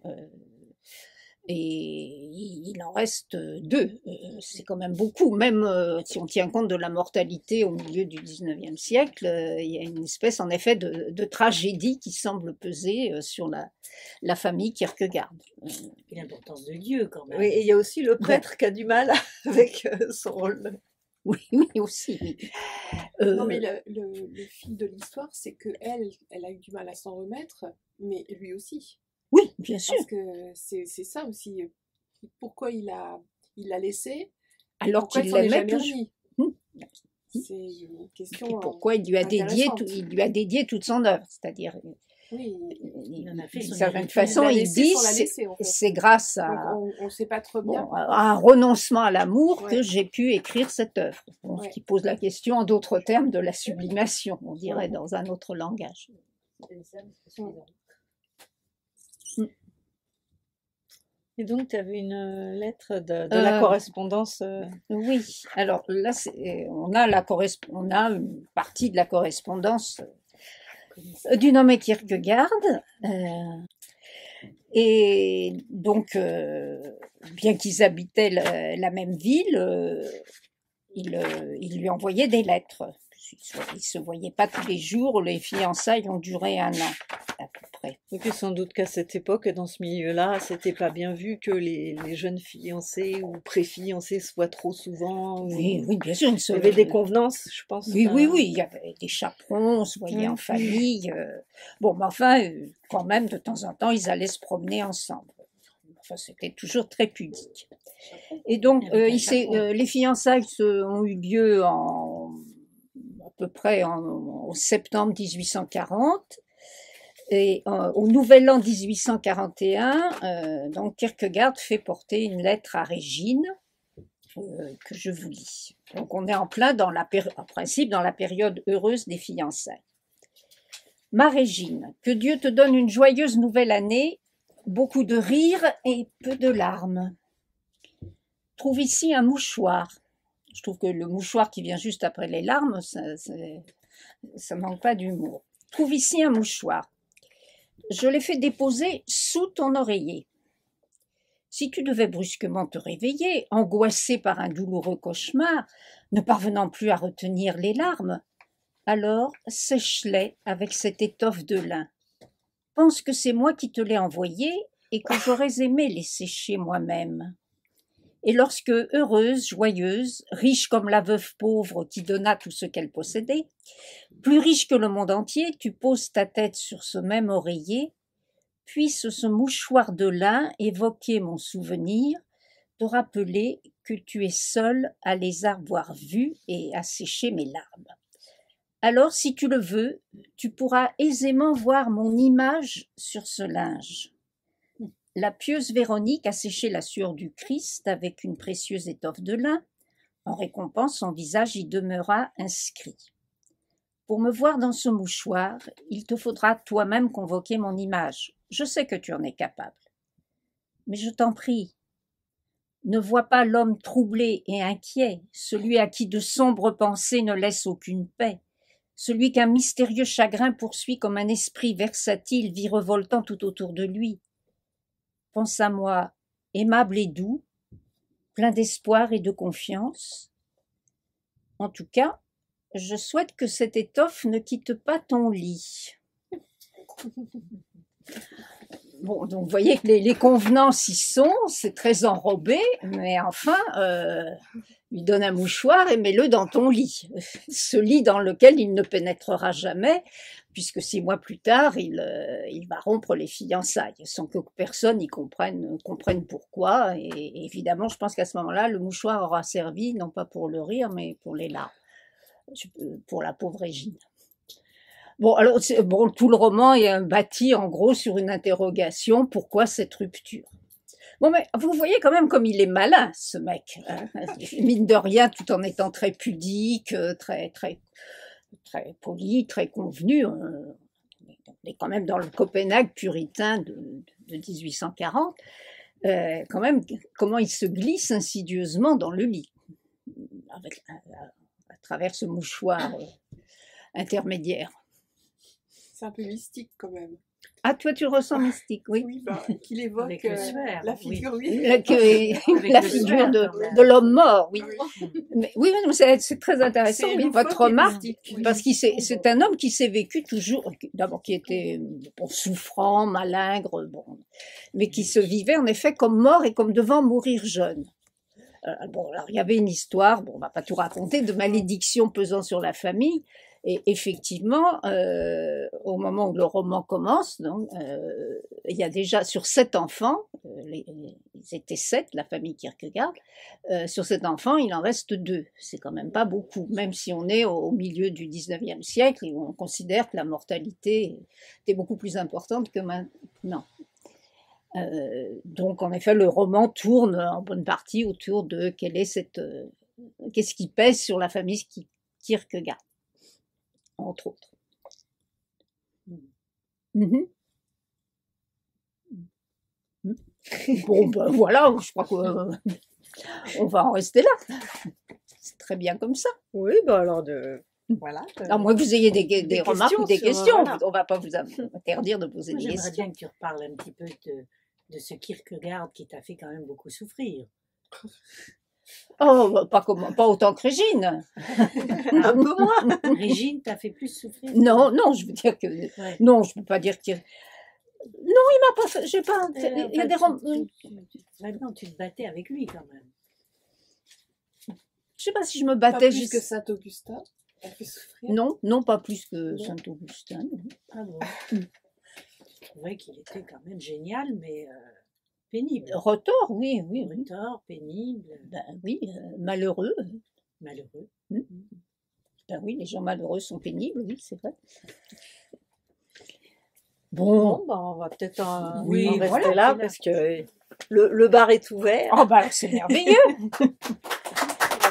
et il en reste 2. C'est quand même beaucoup, même si on tient compte de la mortalité au milieu du 19e siècle, il y a une espèce en effet de tragédie qui semble peser sur la famille Kierkegaard. Et l'importance de Dieu quand même. Oui, et il y a aussi le prêtre qui a du mal avec son rôle. Oui, aussi. Non, mais le fil de l'histoire, c'est que elle a eu du mal à s'en remettre, mais lui aussi. Oui, bien sûr. Parce que c'est ça aussi. Pourquoi il l'a laissé alors qu'il l'aimait toujours. C'est une question. Et pourquoi il lui a dédié toute son œuvre, c'est-à-dire Oui, Il en a fait d'une son certaine héritage. façon, l'a ils laissé disent sans la laisser, en fait. c'est grâce Donc, à, on ne sait pas trop bien. bon, à un renoncement à l'amour que Ouais. j'ai pu écrire cette œuvre. Bon, ce Ouais. qui pose la question, en d'autres termes, de la sublimation, on dirait dans un autre langage. Et donc, tu avais une lettre de la correspondance. Oui, alors là, on a une partie de la correspondance du nommé Kierkegaard. Et donc, bien qu'ils habitaient la même ville, il lui envoyait des lettres. Ils ne se voyaient pas tous les jours, les fiançailles ont duré 1 an, à peu près. Et puis sans doute qu'à cette époque, dans ce milieu-là, c'était pas bien vu que les jeunes fiancés ou pré-fiancés soient trop souvent. Oui, oui, bien sûr. Il y avait des convenances, je pense. Oui, il y avait des chaperons, on se voyait en famille. Bon, mais enfin, quand même, de temps en temps, ils allaient se promener ensemble. Enfin, c'était toujours très pudique. Et donc, les fiançailles ont eu lieu à peu près au septembre 1840. Et au Nouvel An 1841, donc Kierkegaard fait porter une lettre à Régine que je vous lis. Donc on est en plein en principe dans la période heureuse des fiançailles. Ma Régine, que Dieu te donne une joyeuse nouvelle année, beaucoup de rires et peu de larmes. Trouve ici un mouchoir. Je trouve que le mouchoir qui vient juste après les larmes, ça manque pas d'humour. Trouve ici un mouchoir. Je l'ai fait déposer sous ton oreiller. Si tu devais brusquement te réveiller, angoissé par un douloureux cauchemar, ne parvenant plus à retenir les larmes, alors sèche-les avec cette étoffe de lin. Pense que c'est moi qui te l'ai envoyé et que j'aurais aimé les sécher moi-même. Et lorsque, heureuse, joyeuse, riche comme la veuve pauvre qui donna tout ce qu'elle possédait, plus riche que le monde entier, tu poses ta tête sur ce même oreiller, puisse ce mouchoir de lin évoquer mon souvenir, te rappeler que tu es seule à les avoir vus et à sécher mes larmes. Alors, si tu le veux, tu pourras aisément voir mon image sur ce linge. La pieuse Véronique a séché la sueur du Christ avec une précieuse étoffe de lin. En récompense, son visage y demeura inscrit. Pour me voir dans ce mouchoir, il te faudra toi-même convoquer mon image. Je sais que tu en es capable. Mais je t'en prie, ne vois pas l'homme troublé et inquiet, celui à qui de sombres pensées ne laissent aucune paix, celui qu'un mystérieux chagrin poursuit comme un esprit versatile virevoltant tout autour de lui. Pense à moi, aimable et doux, plein d'espoir et de confiance. En tout cas, je souhaite que cette étoffe ne quitte pas ton lit. Bon, donc vous voyez que les convenances y sont, c'est très enrobé, mais enfin, lui donne un mouchoir et mets-le dans ton lit. Ce lit dans lequel il ne pénétrera jamais, puisque 6 mois plus tard, il va rompre les fiançailles, sans que personne n'y comprenne pourquoi. Et évidemment, je pense qu'à ce moment-là, le mouchoir aura servi, non pas pour le rire, mais pour les larmes, pour la pauvre Régine. Bon, alors, tout le roman est bâti en gros sur une interrogation, pourquoi cette rupture? Bon, mais vous voyez quand même comme il est malin, ce mec, hein, mine de rien, tout en étant très pudique, très poli, très convenu. On est quand même dans le Copenhague puritain de 1840. Quand même, comment il se glisse insidieusement dans le lit, à travers ce mouchoir intermédiaire. C'est un peu mystique quand même. Ah, toi, tu le ressens mystique, oui. Oui, qu'il évoque Avec le sphère, la figure, oui. La figure de l'homme mort, oui. Oui, mais c'est très intéressant, oui, votre remarque, parce que c'est un homme qui s'est vécu toujours, d'abord qui était souffrant, malingre, mais qui se vivait en effet comme mort et comme devant mourir jeune. Alors il y avait une histoire, on va pas tout raconter, de malédiction pesant sur la famille. Et effectivement, au moment où le roman commence, donc, il y a déjà sur 7 enfants, ils étaient 7, la famille Kierkegaard. Sur cet enfant, il en reste 2. C'est quand même pas beaucoup, même si on est au milieu du 19e siècle et on considère que la mortalité était beaucoup plus importante que maintenant. Donc, en effet, le roman tourne en bonne partie autour de qu'est-ce qui pèse sur la famille Kierkegaard, entre autres. Bon, ben voilà, je crois qu'on va en rester là. C'est très bien comme ça. Oui, bah alors voilà. À moins que vous ayez des remarques ou des questions. Voilà. On ne va pas vous interdire de poser Moi, des j'aimerais questions. bien que tu reparles un petit peu de ce Kierkegaard qui t'a fait quand même beaucoup souffrir. Oh, pas autant que Régine. Un peu moins. Régine t'a fait plus souffrir? Non, je veux dire que... Ouais. Non, je ne peux pas dire que... Non, il m'a pas fait... J'ai pas... Il y a des Vraiment, tu te battais avec lui quand même. Je sais pas si je me Pas battais... plus que Saint-Augustin, a fait souffrir. Non, pas plus que Saint-Augustin. Non. Ah bon. Je trouvais qu'il était quand même génial, mais pénible. Retors, oui. Retors, pénible, Ben oui, malheureux. malheureux. Ben oui, les gens malheureux sont pénibles, oui, c'est vrai. Bon, bah on va peut-être en rester voilà, là parce que le bar est ouvert. Oh ben c'est merveilleux.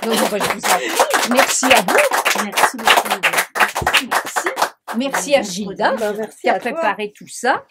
Donc, je vous en prie. Merci à vous. Merci beaucoup. Merci à Gilda Ben, merci qui a à toi. préparé tout ça.